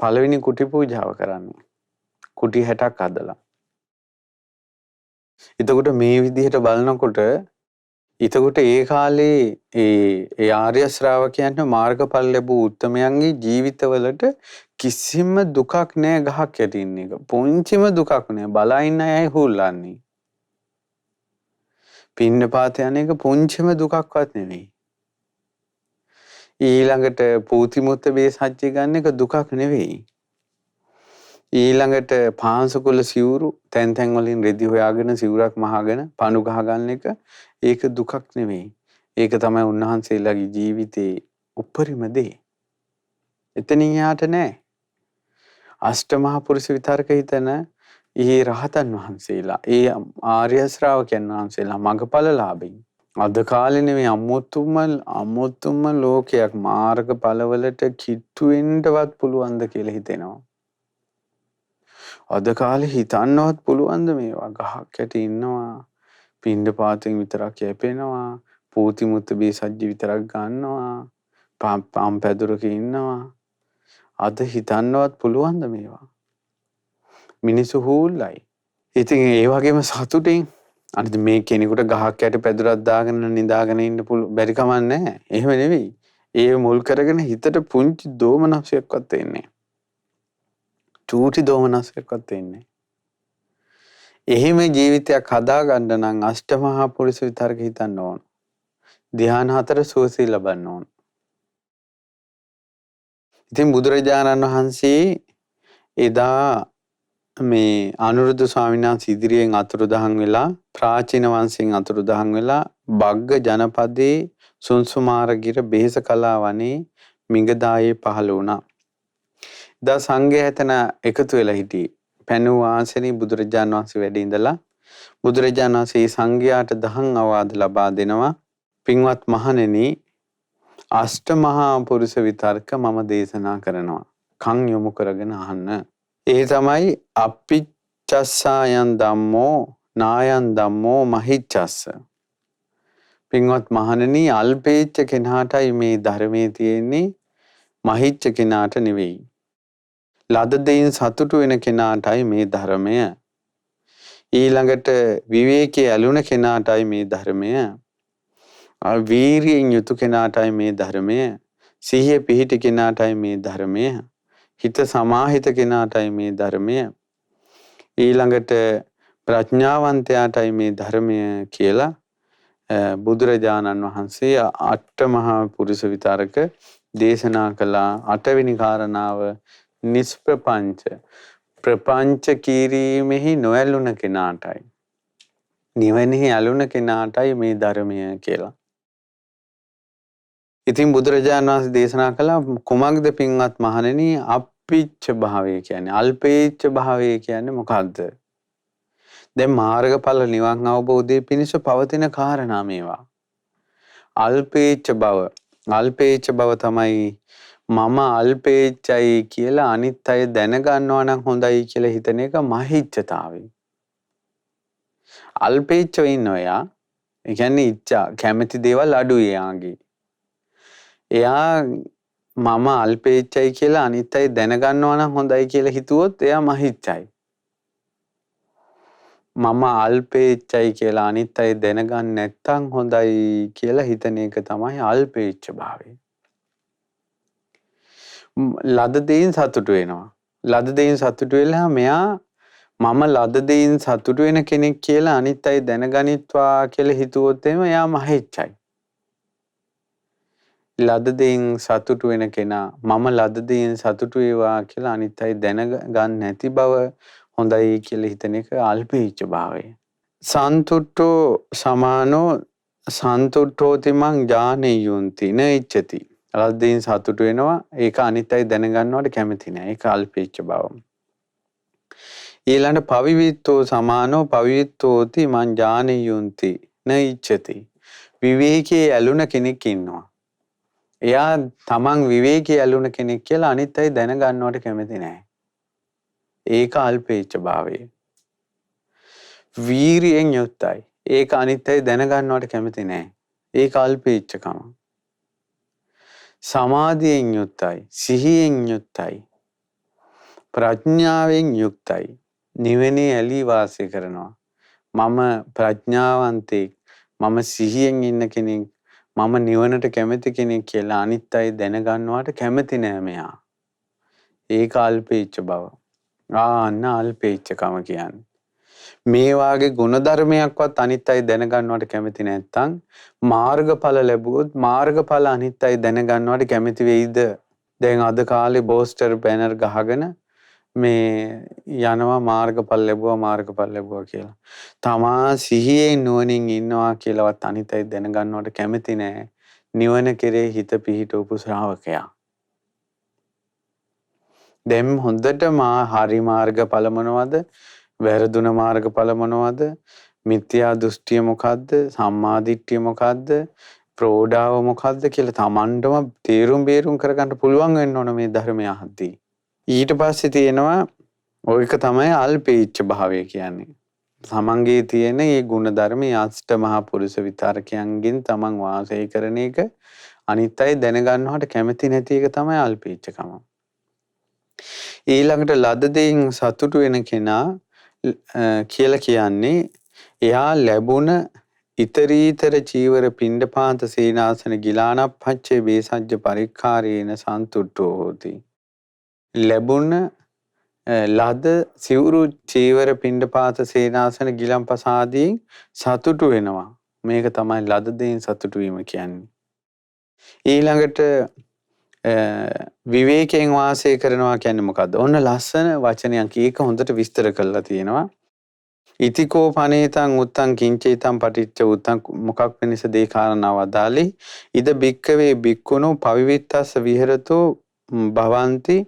පළවෙනි කුටි පූජාව කරන්නේ. කුටි 60ක් හදලා. එතකොට මේ විදිහට බලනකොට එතකොට ඒ කාලේ ඒ ආර්ය ශ්‍රාවකයන්ට මාර්ගඵල ලැබූ උත්තමයන්ගේ ජීවිතවලට කිසිම දුකක් නැහැ ගහක් යට ඉන්න එක. පුංචිම දුකක් නැහැ. බලා ඉන්න අය හුල්ලන්නේ. පින්නපාත යන එක පුංචිම දුකක්වත් නෙවෙයි. ඊළඟට පූතිමුත්ත බේසජ්ජය ගන්න එක දුකක් නෙවෙයි. ඊළඟට පාංශකුල සිවුරු තැන් තැන් වලින් රෙදි හොයාගෙන සිවුරක් මහගෙන පණු ගහ ගන්න එක ඒක දුකක් නෙවෙයි. ඒක තමයි උන්වහන්සේලාගේ ජීවිතේ උපරිම දේ. එතනින් යාට නෑ. අෂ්ටමහා පුරුෂ විතරක හිතන ඒ රහතන් වහන්සේලා, ඒ ආර්ය ශ්‍රාවකයන් වහන්සේලා මගපලලාභී. අද කාලේ නෙවෙයි අමුතුම ලෝකයක් මාර්ගඵලවලට කිට්ටු වෙන්නවත් පුළුවන්ද කියලා හිතෙනවා. අද කාලේ හිතන්නවත් පුළුවන්ද මේවා? ගහක් යට ඉන්නවා, පිණ්ඩපාතෙන් විතරක් යැපෙනවා, පූතිමුත්ත බේසජ්ජි විතරක් ගන්නවා, පම්පැදුරක ඉන්නවා. අද හිතන්නවත් පුළුවන්ද මේවා? මිනිස්සු හූල්ලයි. ඉතින් ඒ වගේම සතුටින් අනිත් මේ කෙනෙකුට ගහක් යට පැදුරක් දාගෙන නිදාගෙන ඉන්න බැරි කමක් නැහැ. එහෙම නෙවෙයි. ඒ මුල් කරගෙන හිතට පුංචි දෝමනසයක්වත් එන්නේ. චූටි දෝමනසයක්වත් එන්නේ. එහෙම ජීවිතයක් හදාගන්න නම් අෂ්ටමහා පුරුෂ විතරක හිතන්න ඕන. ධ්‍යාන 4 සුවසේ ලබන්න ඕන. ඉතින් බුදුරජාණන් වහන්සේ එදා මේ අනුරුද්ධ ස්වාමීන් වහන්සේ ඉදිරියෙන් අතුරුදහන් වෙලා ප්‍රාචීන වංශයෙන් අතුරුදහන් වෙලා බග්ග ජනපදයේ සුන්සුමාරගිර බේස කලා වනේ මිගදායේ පහළ වුණා. දා සංඝයා එතන එකතු වෙලා හිටියේ. පැනූ ආසනේ බුදුරජාණන් වහන්සේ වැඩ ඉඳලා බුදුරජාණන් වහන්සේ සංඝයාට දහම් අවවාද ලබා දෙනවා. පින්වත් මහණෙනි, අෂ්ටමහා පුරුෂ විතර්ක මම දේශනා කරනවා. කන් යොමු කරගෙන අහන්න. ඒ තමයි අප්පිච්චස්සායන් ධම්මෝ නායන් ධම්මෝ මහිච්ඡස්ස. පින්වත් මහණෙනි, අල්පේච්ඡ කෙනාටයි මේ ධර්මයේ තියෙන්නේ, මහිච්ඡ කෙනාට නෙවෙයි. ලද දෙයින් සතුටු වෙන කෙනාටයි මේ ධර්මය. ඊළඟට විවේකයේ ඇලුන කෙනාටයි මේ ධර්මය. වීරියෙන් යුතු කෙනාටයි මේ ධර්මය. සිහිය පිහිටි කෙනාටයි මේ ධර්මය. හිත සමාහිත කෙනාටයි මේ ධර්මය. ඊළඟට ප්‍රඥාවන්තයාටයි මේ ධර්මය කියලා බුදුරජාණන් වහන්සේ අට්ඨමහා පුරුෂ විතරක දේශනා කළා. 8 වෙනි කාරණාව නිෂ්ප්‍රපංච. ප්‍රපංච කිරීමෙහි නොඇලුන කෙනාටයි, නිවනෙහි ඇලුන කෙනාටයි මේ ධර්මය කියලා. ඉතින් බුදුරජාණන් වහන්සේ දේශනා කළා කුමක්ද පින්වත් මහණෙනි අප්පිච්ච භාවය කියන්නේ? අල්පේච්ඡ භාවය කියන්නේ මොකක්ද? දැන් මාර්ගඵල නිවන් අවබෝධයේ පිණිස පවතින කාරණා මේවා. අල්පේච්ඡ භව. අල්පේච්ඡ භව තමයි මම අල්පේච්ඡයි කියලා අනිත් අය දැනගන්නවා නම් හොඳයි කියලා හිතන එක මහිච්ඡතාවය. අල්පේච්ඡව ඉන්නෝයා. ඒ කියන්නේ ඉච්ඡා කැමැති දේවල් අඩුයි යාගේ. එයා මම අල්පේච්ඡයි කියලා අනිත් අය දැනගන්නවා නම් හොඳයි කියලා හිතුවොත් එයා මහිච්ඡයි. මම අල්පේච්ඡයි කියලා අනිත් අය දැනගන්න නැත්තම් හොඳයි කියලා හිතන එක තමයි අල්පේච්ඡ භාවය. ලද දෙයින් සතුටු වෙනවා. ලද දෙයින් සතුටු වෙලා මෙයා මම ලද දෙයින් සතුටු වෙන කෙනෙක් කියලා අනිත් අය දැනගනිත්වා කියලා හිතුවොත් එයා මහිච්ඡයි. ලද දෙයින් සතුටු වෙන කෙනා මම ලද දෙයින් සතුටු වේවා කියලා අනිත් අය දැනගන්න නැති බව හොඳයි කියලා හිතන එක අල්පේච්ඡ භාවය. සන්තුට්ඨෝ සමානෝ සන්තුට්ඨෝති මං ඥානෙයුන්ති න ඉච්ඡති. ලද්දෙන් සතුට වෙනවා. ඒක අනිත්‍යයි දැනගන්නවට කැමති නෑ. ඒක අල්පේච්ඡ බව. ඊළඟ පවිවිත්තෝ සමානෝ පවිවිත්තෝති මං ඥානෙයුන්ති න ඉච්ඡති. විවේකයේ ඇලුන කෙනෙක් ඉන්නවා. එයා තමන් විවේකයේ ඇලුන කෙනෙක් කියලා අනිත්‍යයි දැනගන්නවට කැමති නෑ. ඒක අල්පේච්ඡ භාවය. වීරියෙන් යුක්තයි. ඒක අනිත්‍යයි දැනගන්නවට කැමති නෑ. ඒක අල්පේච්ඡකම. සමාධියෙන් යුක්තයි. සිහියෙන් යුක්තයි. ප්‍රඥාවෙන් යුක්තයි. නිවනේ ඇලී වාසය කරනවා. මම ප්‍රඥාවන්තයෙක්. මම සිහියෙන් ඉන්න කෙනෙක්. මම නිවනට කැමති කෙනෙක් කියලා අනිත්‍යයි දැනගන්නවට කැමති නෑ මෙයා. ඒක අල්පේච්ඡ බව. අන්න අල්පේච්ඡකම කියන්නේ. මේ වාගේ ගුණධර්මයක්වත් අනිත්‍යයි දැනගන්නවට කැමති නැත්නම් මාර්ගඵල ලැබුවොත් මාර්ගඵල අනිත්‍යයි දැනගන්නවට කැමති වෙයිද? දැන් අද කාලේ පෝස්ටර් බැනර් ගහගෙන මේ යනවා මාර්ගඵල ලැබුවා කියලා. තමා සිහියෙන් නුවණින් ඉන්නවා කියලාවත් අනිත්‍යයි දැනගන්නවට කැමති නෑ. නිවන කෙරේ හිත පිහිටවපු ශ්‍රාවකයා. දැන් හොඳට හරි මාර්ගඵල මොනවද? වැරදුන මාර්ගඵල මොනවද? මිත්‍යා දෘෂ්ටිය මොකද්ද? සම්මා දිට්ඨිය මොකද්ද? ප්‍රෝඩාව මොකද්ද කියලා තමන්ටම තීරුම් බේරුම් කරගන්න පුළුවන් වෙන්න ඕන මේ ධර්මය අහද්දී. ඊට පස්සේ තියෙනවා ඔයක තමයි අල්පේච්ඡ භාවය කියන්නේ. තමන්ගේ තියෙන මේ ගුණ ධර්මයේ අෂ්ට මහා පුරුෂ විතරකයන්ගෙන් තමන් වාසය කරන එක අනිත්‍යයි දැනගන්නවට කැමති නැති එක තමයි අල්පේච්ඡකම. ඊළඟට ලද දෙයින් සතුටු වෙන කෙනා කියලා කියන්නේ එයා ලැබුණ ඊතරීතර චීවර පිණ්ඩපාත සීනාසන ගිලානප්පච්චේ බේසජ්ජ පරික්ඛාරේන සන්තුට්ඨෝ හෝති. ලැබුණ ලද සිවුරු චීවර පිණ්ඩපාත සීනාසන ගිලන්පසාදීන් සතුටු වෙනවා. මේක තමයි ලද දෙයින් සතුටු වීම කියන්නේ. ඊළඟට විවේකයෙන් වාසය කරනවා කියන්නේ මොකද්ද? ඔන්න ලස්සන වචනයක්. ඒක හොඳට විස්තර කරලා තියෙනවා. ඉතිකෝ පනේතං උත්තං කිංචේතං පටිච්ච උත්තං මොකක් වෙනස දේ කාරණාව අදාළි. ඉද බික්කවේ බික්කුණෝ පවිවිත්තස්ස විහෙරතෝ භවಂತಿ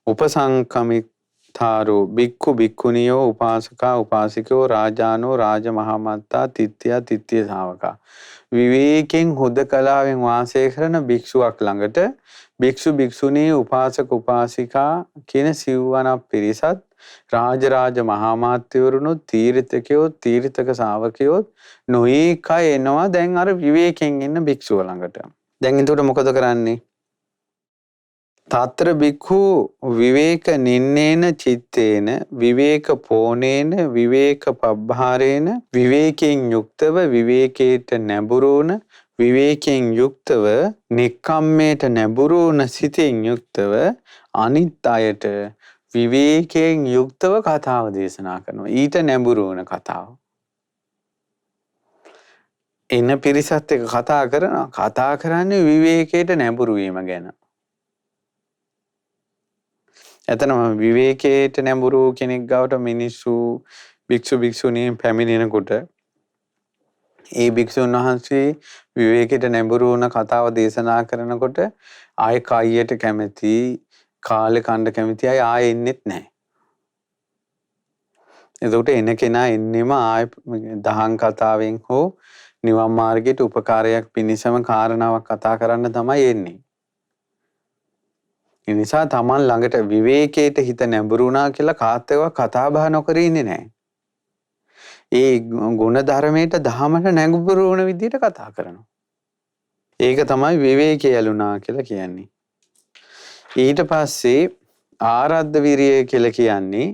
උපසංකමිතාරෝ බික්කු බික්කුණියෝ උපාසකා උපාසිකෝ රාජානෝ රාජමහාමත්තා තිත්ත්‍යා තිත්ත්‍ය ශාවකා. විවේකයෙන් හුදකලාවෙන් වාසය කරන භික්ෂුවක් ළඟට භික්ෂු භික්ෂුණී උපාසක උපාසිකා කියන සිව්වනක් පිරිසත් රාජ මහාමාත්‍යවරුණුත් තීර්ථකයෝ තීර්ථක ශාවකයෝ නොඒක එනවා දැන් අර විවේකයෙන් ඉන්න භික්ෂුව ළඟට. දැන් එතකොට මොකද කරන්නේ? තත්‍ර භික්ඛු විවේක නින්නේන චිත්තේන විවේක පෝනේන විවේක පබ්බාරේන විවේකයෙන් යුක්තව විවේකයට නැඹුරුන විවේකයෙන් යුක්තව නික්කම්මේට නැඹුරුන සිතෙන් යුක්තව අනිත් අයට විවේකයෙන් යුක්තව කතාව දේශනා කරනවා. ඊට නැඹුරුන කතාව. එන පිරිසත් එක්ක කතා කරනවා. කතා කරන්නේ විවේකයට නැඹුරු වීම ගැන. එතනම විවේකයට නැඹුරු කෙනෙක් ගාවට මිනිස්සු භික්ෂු භික්ෂුණීන් පැමිණෙනකොට ඒ භික්ෂුන් වහන්සේ විවේකයට නැඹුරු වුණ කතාව දේශනා කරනකොට ආයේ කයියට කැමති කාලේ කණ්ඩ කැමති අය ආයේ එන්නෙත් නැහැ. එතකොට එන කෙනා එන්නෙම ආයේ දහම් කතාවෙන් හෝ නිවන් මාර්ගයට උපකාරයක් පිණිසම කාරණාවක් කතා කරන්න තමයි එන්නේ. ඒ නිසා තමන් ළඟට විවේකයට හිත නැඹුරුණා කියලා කාටවත් කතා බහ නොකර ඉන්නේ නැහැ. ඒ ගුණ ධර්මයට දහමට නැඹුරු වුණ විදිහට කතා කරනවා. ඒක තමයි විවේකයේ ඇලුනා කියලා කියන්නේ. ඊට පස්සේ ආරද්ධ විරිය කියලා කියන්නේ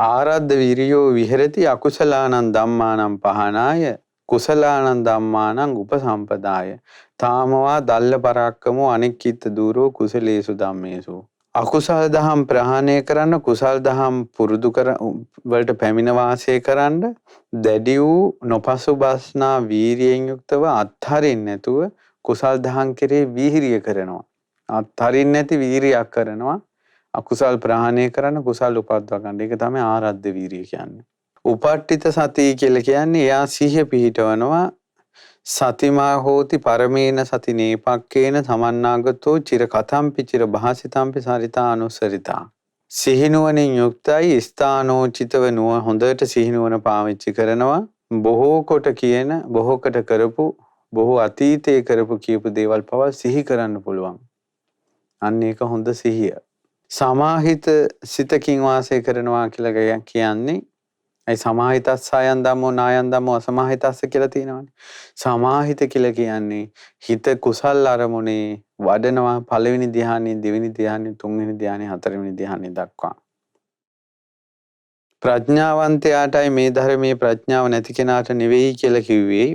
ආරද්ධ විරියෝ විහෙරති අකුසලානං ධම්මානං පහනාය කුසලානං ධම්මානං උපසම්පදාය තාමවා දල්ල පරක්කමෝ අනික්කිත දූරෝ කුසලේසු ධම්මේසු. අකුසල් දහම් ප්‍රහාණය කරන්න කුසල් දහම් පුරුදු කර වලට පැමිණ වාසය කරන්න දැඩි වූ නොපසුබස්නා වීරියෙන් යුක්තව අත්හරින්න නැතුව කුසල් දහම් කෙරේ වීරිය කරනවා. අත්හරින්න නැති වීරියක් කරනවා. අකුසල් ප්‍රහාණය කරන්න කුසල් උපද්දව ගන්න. ඒක තමයි ආරද්ධ වීරිය කියන්නේ. උපට්ඨිත සතිය කියලා කියන්නේ එයා සිහිය පිහිටවනවා සතිමා හෝති පරමේන සති නේපක්කේන සමන්නාගතෝ චිර කතම්පි චිර භාසිතම්පි සරිතා අනුසරිතා. සිහිනුවණින් යුක්තයි ස්ථානෝචිතව නුව හොඳට සිහිනුවණ පාවිච්චි කරනවා. බොහෝ කොට කියන බොහෝ කොට කරපු බොහෝ අතීතයේ කරපු කියපු දේවල් පවා සිහි කරන්න පුළුවන්. අන්න ඒක හොඳ සිහිය. සමාහිත සිතකින් වාසය කරනවා කියලා කියන්නේ ඒ සමාහිතස් සයන් ධම්මෝ නායන් ධම්මෝ අසමාහිතස්ස කියලා තියෙනවානේ. සමාහිත කියලා කියන්නේ හිත කුසල් අරමුණේ වඩනවා පළවෙනි ධ්‍යානෙ, දෙවෙනි ධ්‍යානෙ, තුන්වෙනි ධ්‍යානෙ, හතරවෙනි ධ්‍යානෙ දක්වා. ප්‍රඥාවන්තයාටයි මේ ධර්මයේ ප්‍රඥාව නැති කෙනාට නෙවෙයි කියලා කිව්වේ.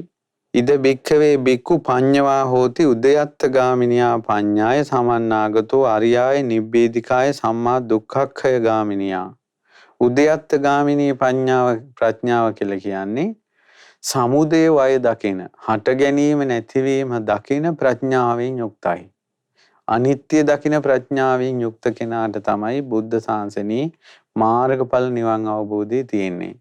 ඉද බික්ඛවේ බික්ඛු පඤ්ඤවා හෝති උදයත්ත ගාමිනියා පඤ්ඤාය සමන්නාගතෝ අරියාය නිබ්බේධිකාය සම්මා දුක්ඛක්ඛය ගාමිනියා. උදයත්ත ගාමිනී ප්‍රඥාව කියලා කියන්නේ සමුදය වය දකින, හට ගැනීම නැතිවීම දකින ප්‍රඥාවෙන් යුක්තයි. අනිත්‍ය දකින ප්‍රඥාවෙන් යුක්ත කෙනාට තමයි බුද්ධ ශාසනයේ මාර්ගඵල නිවන් අවබෝධය තියෙන්නේ.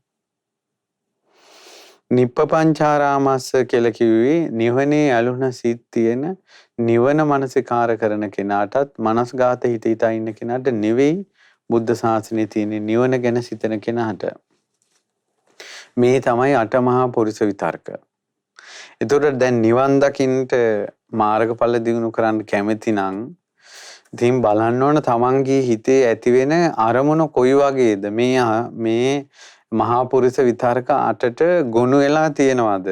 නිප්පපංචාරාමස්ස කියලා කිව්වේ නිවනේ ඇලුන සිත් තියෙන නිවන මනසිකාර කරන කෙනාටත් මනස්ගත හිත හිතා ඉන්න කෙනාට නෙවෙයි බුද්ධ ශාසනයේ තියෙන නිවන ගැන සිතන කෙනාට. මේ තමයි අටමහා පුරුෂ විතර්ක. එතකොට දැන් නිවන් දකින්නට මාර්ගඵල දිනු කරන්න කැමති නම් ඉතින් බලන්න ඕන තමන්ගේ හිතේ ඇති වෙන අරමුණ කොයි වගේද මේ මහා පුරුෂ විතර්ක අටට ගොනු වෙලා තියෙනවද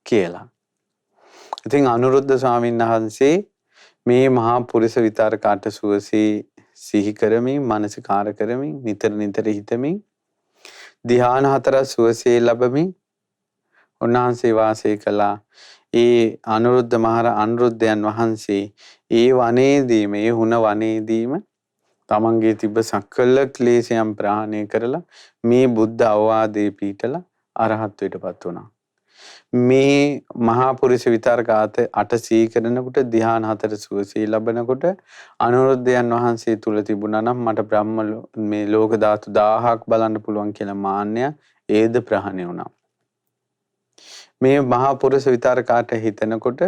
කියලා. ඉතින් අනුරුද්ධ ස්වාමීන් වහන්සේ මේ මහා පුරුෂ විතර්ක අට සුවසේ සිහි කරමින් මානසිකාර කරමින් නිතර හිතමින් ධ්‍යාන හතර සුවසේ ලැබමින් උන්වහන්සේ වාසය කළා. ඒ අනුරුද්ධයන් වහන්සේ ඒ වනයේදීම ඒ හුන වනයේදීම තමන්ගේ තිබ්බ සකල ක්ලේශයන් ප්‍රහාණය කරලා මේ බුද්ධ අවවාදයේ පිටලා අරහත්ත්වයටපත් වුණා. මේ මහා පුරුෂ විතර්ක අට සිහි කරනකොට ධ්‍යාන හතර සුවසේ ලැබනකොට අනුරුද්ධයන් වහන්සේ තුල තිබුණා නම් මට බ්‍රහ්ම මේ ලෝක ධාතු 1000ක් බලන්න පුළුවන් කියලා මාන්නය ඒද ප්‍රහාණය වුණා. මේ මහා පුරුෂ විතර්ක අට හිතනකොට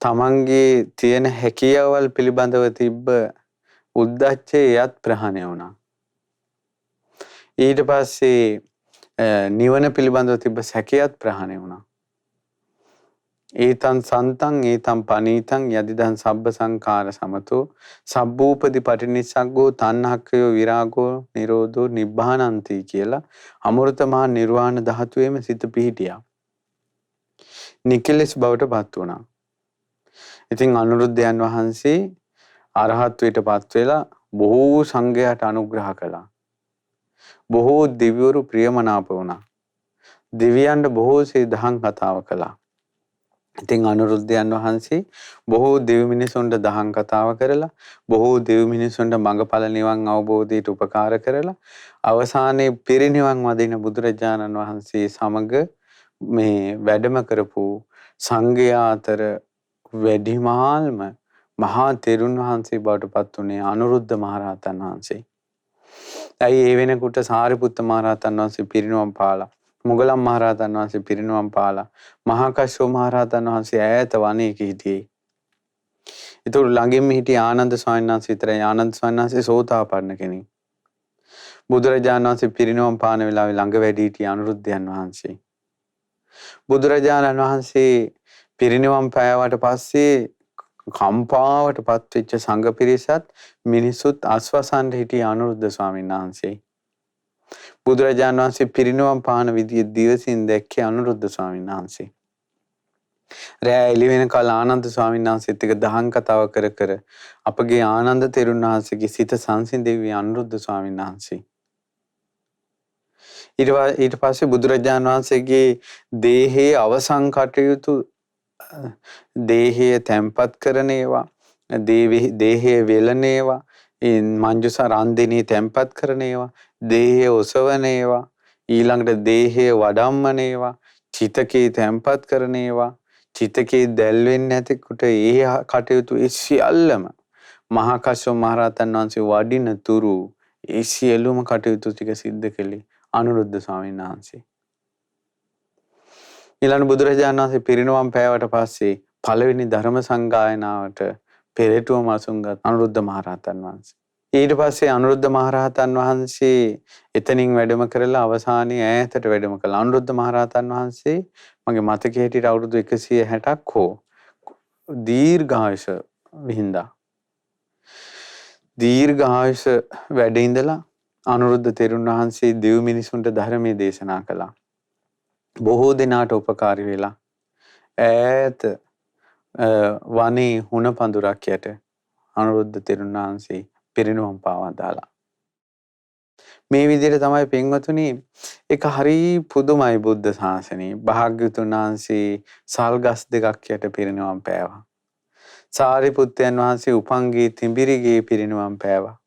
තමන්ගේ තියෙන හැකියාවල් පිළිබඳව තිබ්බ උද්දච්චය යත් ප්‍රහාණය වුණා. ඊට පස්සේ නිවන පිළිබඳව තිබ්බ සැකයත් ප්‍රහාණය වුණා. ඒතං සන්තං ඒතං පනීතං යදිදං සබ්බ සංඛාර සමතෝ සබ්බූපදි පටිනිස්සග්ගෝ තණ්හක්ඛයෝ විරාගෝ නිරෝධෝ නිබ්බානන්ති කියලා අමෘත මහා නිර්වාණ ධාතුවේම සිත පිහිටියා. නිකලස් බවට පත් වුණා. ඉතින් අනුරුද්ධයන් වහන්සේ අරහත්ත්වයටපත් වෙලා බොහෝ සංඝයාට අනුග්‍රහ කළා. බොහෝ දිව්‍යවරු ප්‍රියමනාප වුණා. දෙවියන්ට බොහෝසේ දහම් කතාව කළා. ඉතින් අනුරුද්ධයන් වහන්සේ බොහෝ දෙවි මිනිසුන්ට දහම් කතාව කරලා බොහෝ දෙවි මිනිසුන්ට මඟඵල නිවන් අවබෝධයට උපකාර කරලා අවසානයේ පිරිනිවන් වදින බුදුරජාණන් වහන්සේ සමග මේ වැඩම කරපු සංඝයා අතර වැඩිමහල්ම මහා තෙරුන් වහන්සේ බවට පත් වුණේ අනුරුද්ධ මහරහතන් වහන්සේ. ඇයි ඒ වෙනකොට සාරිපුත්ත මහරහතන් වහන්සේ පිරිනිවන් පාලා, මොගලන් මහරහතන් වහන්සේ පිරිනිවන් පාලා, මහා කස්සප මහරහතන් වහන්සේ ඈත වනයේක හිටියේ. ඒතකොට ළඟින්ම හිටිය ආනන්ද ස්වාමීන් වහන්සේ විතරයි. ආනන්ද ස්වාමීන් වහන්සේ සෝතාපන්න කෙනෙක්. බුදුරජාණන් වහන්සේ පිරිනිවන් පාන වෙලාවේ ළඟ වැඩි හිටිය අනුරුද්ධයන් වහන්සේ. බුදුරජාණන් වහන්සේ පිරිනිවන් පෑවට පස්සේ කම්පාවට පත්වෙච්ච සංඝ පිරිසත් මිනිසුත් අස්වසන්ට හිටිය අනුරුද්ධ ස්වාමීන් වහන්සේ. බුදුරජාණන් වහන්සේ පිරිනිවන් පාන විදිය දිවසින් දැක්කේ අනුරුද්ධ ස්වාමීන් වහන්සේ. රෑ එළි වෙනකල් ආනන්ද ස්වාමීන් වහන්සේත් එක්ක දහම් කතාව කර කර අපගේ ආනන්ද තෙරුන් වහන්සේගේ සිත සංසිඳෙව්වේ අනුරුද්ධ ස්වාමීන් වහන්සේ. ඊට පස්සේ බුදුරජාණන් වහන්සේගේ දේහයේ අවසන් කටයුතු දේහය තැම්පත් කරන ඒවා, දේහය වෙලන ඒවා, මංජුස රන්දිනී තැම්පත් කරන ඒවා, දේහය ඔසවන ඒවා, ඊළඟට දේහය වඩම්මන ඒවා, චිතකේ තැම්පත් කරන ඒවා, චිතකේ දැල් වෙන්නේ නැතිකොට ඒ කටයුතු ඒ සියල්ලම මහා කස්සප මහරහතන් වහන්සේ වඩින තුරු ඒ සියලුම කටයුතු ටික සිද්ධ කළේ අනුරුද්ධ ස්වාමීන් වහන්සේ. ඊළඟ බුදුරජාණන් වහන්සේ පිරිනිවන් පෑවට පස්සේ පළවෙනි ධර්ම සංගායනාවට පෙරටුවම අසුන්ගත් අනුරුද්ධ මහරහතන් වහන්සේ. ඊට පස්සේ අනුරුද්ධ මහරහතන් වහන්සේ එතනින් වැඩම කරලා අවසානයේ ඈතට වැඩම කළා. අනුරුද්ධ මහරහතන් වහන්සේ මගේ මතකයේ හිටියට අවුරුදු 160ක් හෝ දීර්ඝායුෂ විහිඳා. දීර්ඝායුෂ වැඩ ඉඳලා අනුරුද්ධ තෙරුන් වහන්සේ දෙව් මිනිසුන්ට ධර්මයේ දේශනා කළා. බොහෝ දෙනාට උපකාරී වෙලා ඈත වනේ හුණ පඳුරක් යට අනුරුද්ධ තෙරුන් වහන්සේ පිරිනුවම් පාවා දාලා. මේ විදිහට තමයි පින්වතුනි ඒක හරි පුදුමයි බුද්ධ ශාසනයේ. භාග්‍යවතුන් වහන්සේ සල්ගස් දෙකක් යට පිරිනුවම් පෑවා. සාරිපුත්තයන් වහන්සේ උපංගේ තිඹිරිගේ පිරිනුවම් පෑවා.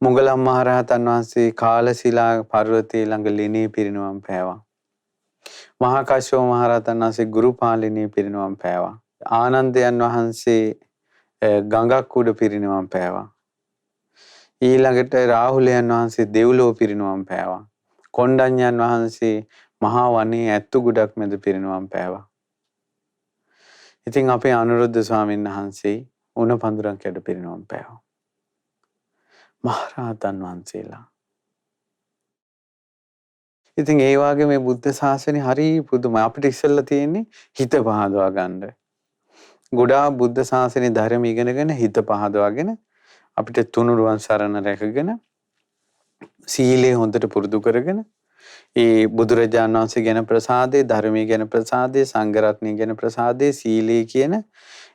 මුගලන් මහරහතන් වහන්සේ කාලශිලා පර්වතයේ ළඟ ලිනේ පිරිනුවම් පෑවා. මහා කාශ්‍යප මහරහතන් වහන්සේ ගුරුපාලිනී පිරිනුවම් පෑවා. ආනන්දයන් වහන්සේ ගඟක් උඩ පිරිනුවම් පෑවා. ඊළඟට රාහුලයන් වහන්සේ දෙව්ලොව පිරිනුවම් පෑවා. කොණ්ඩඤ්ඤන් වහන්සේ මහා වනයේ ඇත්තු ගොඩක් මැද පිරිනුවම් පෑවා. ඉතින් අපේ අනුරුද්ධ ස්වාමීන් වහන්සේ උණ පඳුරක් යට පිරිනුවම් පෑවා. මහරහතන් වහන්සේලා. ඉතින් ඒ වගේ මේ බුද්ධ ශාසනය හරි පුදුමයි. අපිට ඉස්සෙල්ලා තියෙන්නේ හිත පහදවා ගන්න. ගොඩාක් බුද්ධ ශාසනයේ ධර්ම ඉගෙනගෙන හිත පහදවාගෙන අපිට තුනුරුවන් සරණ රැකගෙන සීලය හොඳට පුරුදු කරගෙන ඒ බුදුරජාණන් වහන්සේ ගැන ප්‍රසාදේ, ධර්මයේ ගැන ප්‍රසාදේ, සංඝ රත්නය ගැන ප්‍රසාදේ, සීලය කියන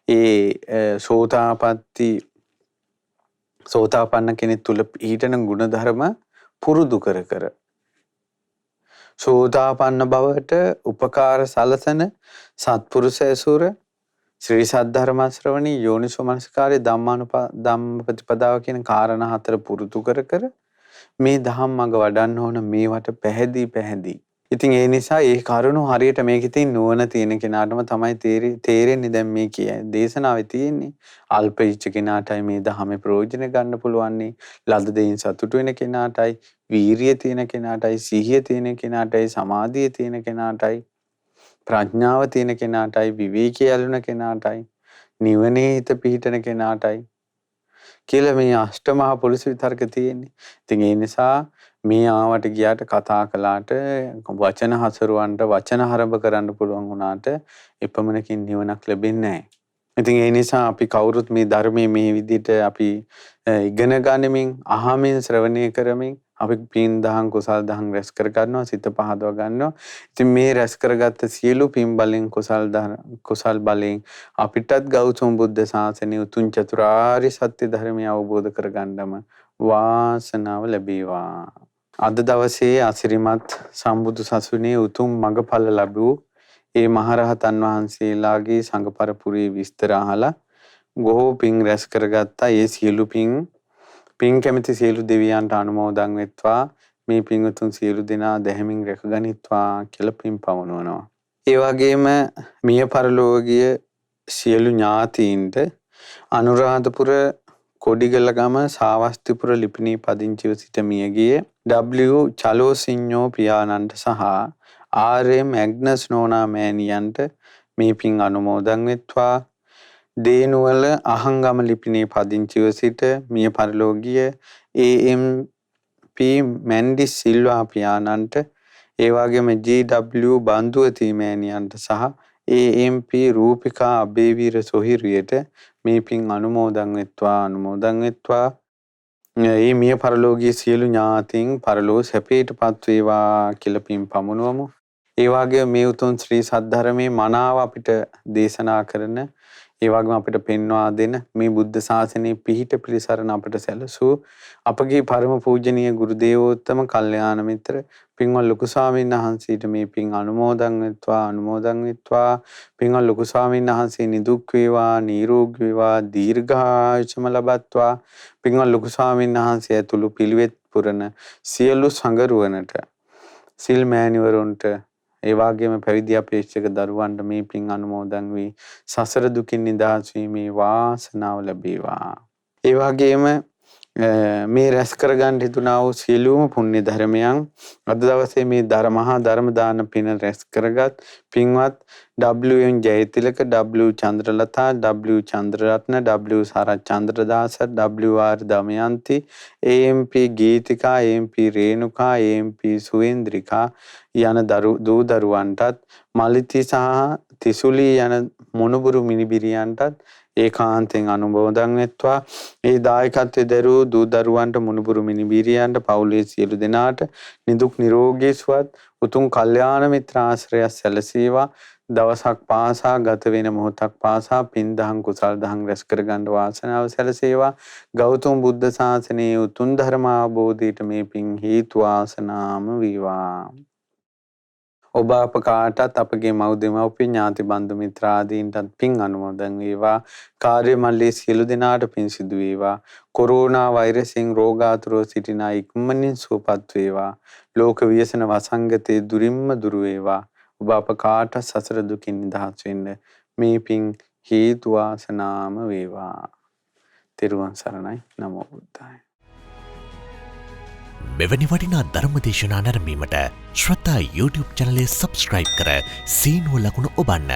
ඒ සෝතාපන්න කෙනෙක් තුල ඊටන ගුණධර්ම පුරුදු කර කර සෝතාපන්න බවට උපකාර සලසන සත්පුරුෂ ඇසුර, ශ්‍රී සද්ධර්ම ශ්‍රවණී, යෝනිසෝ මනසිකාරය, ධම්මපටිපදාව කියන කාරණා හතර පුරුදු කර කර මේ ධම්ම මඟ වඩන්න ඕන. මේවට පැහැදී. ඉතින් ඒ නිසා ඒ කරුණු හරියට මේකේ තියෙන නුවණ තියෙන කෙනාටම තමයි තේරෙන්නේ. දැන් මේ දේශනාවේ තියෙන්නේ අල්පීච්ච කෙනාටයි මේ ධහමේ ප්‍රයෝජන ගන්න පුළුවන්නේ. ලද දෙයින් සතුටු වෙන කෙනාටයි, වීරිය තියෙන කෙනාටයි, සිහිය තියෙන කෙනාටයි, සමාධිය තියෙන කෙනාටයි, ප්‍රඥාව තියෙන කෙනාටයි, විවේකී යලුන කෙනාටයි, නිවනේ හිත පිහිටන කෙනාටයි කියලා මේ අෂ්ටමහා පුරුෂ විතර්ක තියෙන්නේ. ඉතින් ඒ නිසා මේ ආවට ගියාට කතා කළාට වචන හසුරවන්න වචන හරඹ කරන්න පුළුවන් වුණාට එපමණකින් නිවනක් ලැබෙන්නේ නැහැ. ඉතින් ඒ නිසා අපි කවුරුත් මේ ධර්මයේ මේ විදිහට අපි ඉගෙන ගනිමින්, අහමින්, ශ්‍රවණය කරමින් අපි පින් දහම් කුසල් දහම් රැස් කර ගන්නවා, සිත පහදව ගන්නවා. ඉතින් මේ රැස් කරගත්ත සියලු පින් බලෙන් කුසල් බලෙන් අපිටත් ගෞතම බුද්ධ ශාසනය උතුම් චතුරාර්ය සත්‍ය ධර්මය අවබෝධ කරගන්නම වාසනාව ලැබේවා. අද දවසේ අසිරිමත් සම්බුදු සසුනේ උතුම් මඟඵල ලැබූ ඒ මහරහතන් වහන්සේලාගේ සංඝ පරපුරේ විස්තර අහලා බොහෝ පින් රැස් කරගත්තා. ඒ සියලු පින් කැමති සියලු දෙවියන්ට අනුමෝදන් වෙත්වා. මේ පින් උතුම් සියලු දෙනා දැහැමින් රැකගනිත්වා කියලා පින් පවනවනවා. ඒ වගේම මිය පරලෝකීය සියලු ඥාතීන්ට අනුරාධපුර කොඩිගලගම සාවස්තිපුර ලිපිණී පදිංචිව සිට මියගිය W චලෝසිඤ්ඤෝ පියාණන්ට සහ R.M. ඇග්නස් නෝනා මෑණියන්ට මේ පින් අනුමෝදන් වෙත්වා. දේනුවල අහංගම ලිපිණී පදිංචිව සිට මිය පරලෝකීය A.M.P. මැන්ඩිස් සිල්වා පියාණන්ට, ඒ වගේම G.W. බන්දුවති මෑණියන්ට සහ A.M.P. රූපිකා අබේවීර සොහිරියට මේ පින් අනුමෝදන් වෙත්වා. මේ මිය පරලෝකීය සියලු ඥාතීන් පරලෝ සැපයට පත් වේවා කියලා පින් පමුණුවමු. ඒ වගේම මේ උතුම් ශ්‍රී සද්ධර්මයේ මනාව අපිට දේශනා කරන, ඒ වගේම අපිට පෙන්වා දෙන මේ බුද්ධ ශාසනයේ පිහිට පිළිසරණ අපට සැලසූ අපගේ පරම පූජනීය ගුරු දේවෝත්තම කල්යාණ මිත්‍ර පින්වත් ලොකු ස්වාමීන් වහන්සේට මේ පින් අනුමෝදන් වෙත්වා. පින්වත් ලොකු ස්වාමීන් වහන්සේ නිදුක් වේවා, නිරෝගී වේවා, දීර්ඝායුෂම ලබත්වා. පින්වත් ලොකු ස්වාමීන් වහන්සේ ඇතුළු පිළිවෙත් පුරන සියලු සංගරුවනට, සිල් මෑණිවරුන්ට, ඒ වගේම පැවිදි අපේක්ෂක දරුවන්ට මේ පින් අනුමෝදන් වී සසර දුකින් නිදහස් වීමේ වාසනාව ලැබේවා. ඒ වගේම මේ රැස් කරගන්න හිතුණා වූ සියලුම පුණ්‍ය ධර්මයන් අද දවසේ මේ මහා ධර්ම දාන පින රැස් කරගත් පින්වත් W.M. Jayathilaka, W. Chandralatha, W. Chandraratna, W. Sarath Chandradasa, W.R. Damayanthi, AMP ගීතිකා, AMP රේණුකා, AMP සුවේන්ද්‍රිකා යන දූ දරුවන්ටත් මලිති සහ තිසුලි යන මොනුබුරු මිනිබිරියන්ටත් ඒකාන්තයෙන් අනුමෝදන් වෙත්වා. ඒ දායකත්වයේ දරූ දූ දරුවන්ට මුණුබුරු මිනිබිරියන්ට පවුලේ සියලු දෙනාට නිදුක් නිරෝගී සුවත් උතුම් කල්යාණ මිත්‍ර ආශ්‍රය සැලසේවා. දවසක් පාසා ගත වෙන මොහොතක් පාසා පින් දහම් කුසල් දහම් රැස් කර ගන්න වාසනාව සැලසේවා. ගෞතම බුද්ධ ශාසනයේ උතුම් ධර්ම අවබෝධයට මේ පින් හේතු වාසනාම වේවා. ඔබ අප කාටත් අපගේ මව් දෙමව්පිය ඥාති බන්දු මිත්‍රාදීන්ටත් පින් අනුමෝදන් වේවා. කාර්ය මල්ලේ සියලු දෙනාට පින් සිදු වේවා. කොරෝනා වෛරසයෙන් රෝගාතුරව සිටින අය ඉක්මනින් සුවපත් වේවා. ලෝක ව්‍යසන වසංගතේ දුරින්ම දුරු වේවා. ඔබ අප කාටත් සසර දුකින් නිදහස් වෙන්න මේ පින් හේතු වාසනාම වේවා. තෙරුවන් සරණයි. නමෝ බුද්ධාය. මෙවැනි වටිනා ධර්මදේශනා නැරඹීමට ශ්‍රද්ධා YouTube චැනලය සබස්ක්‍රයිබ් කර සීනුව ලකුණ ඔබන්න.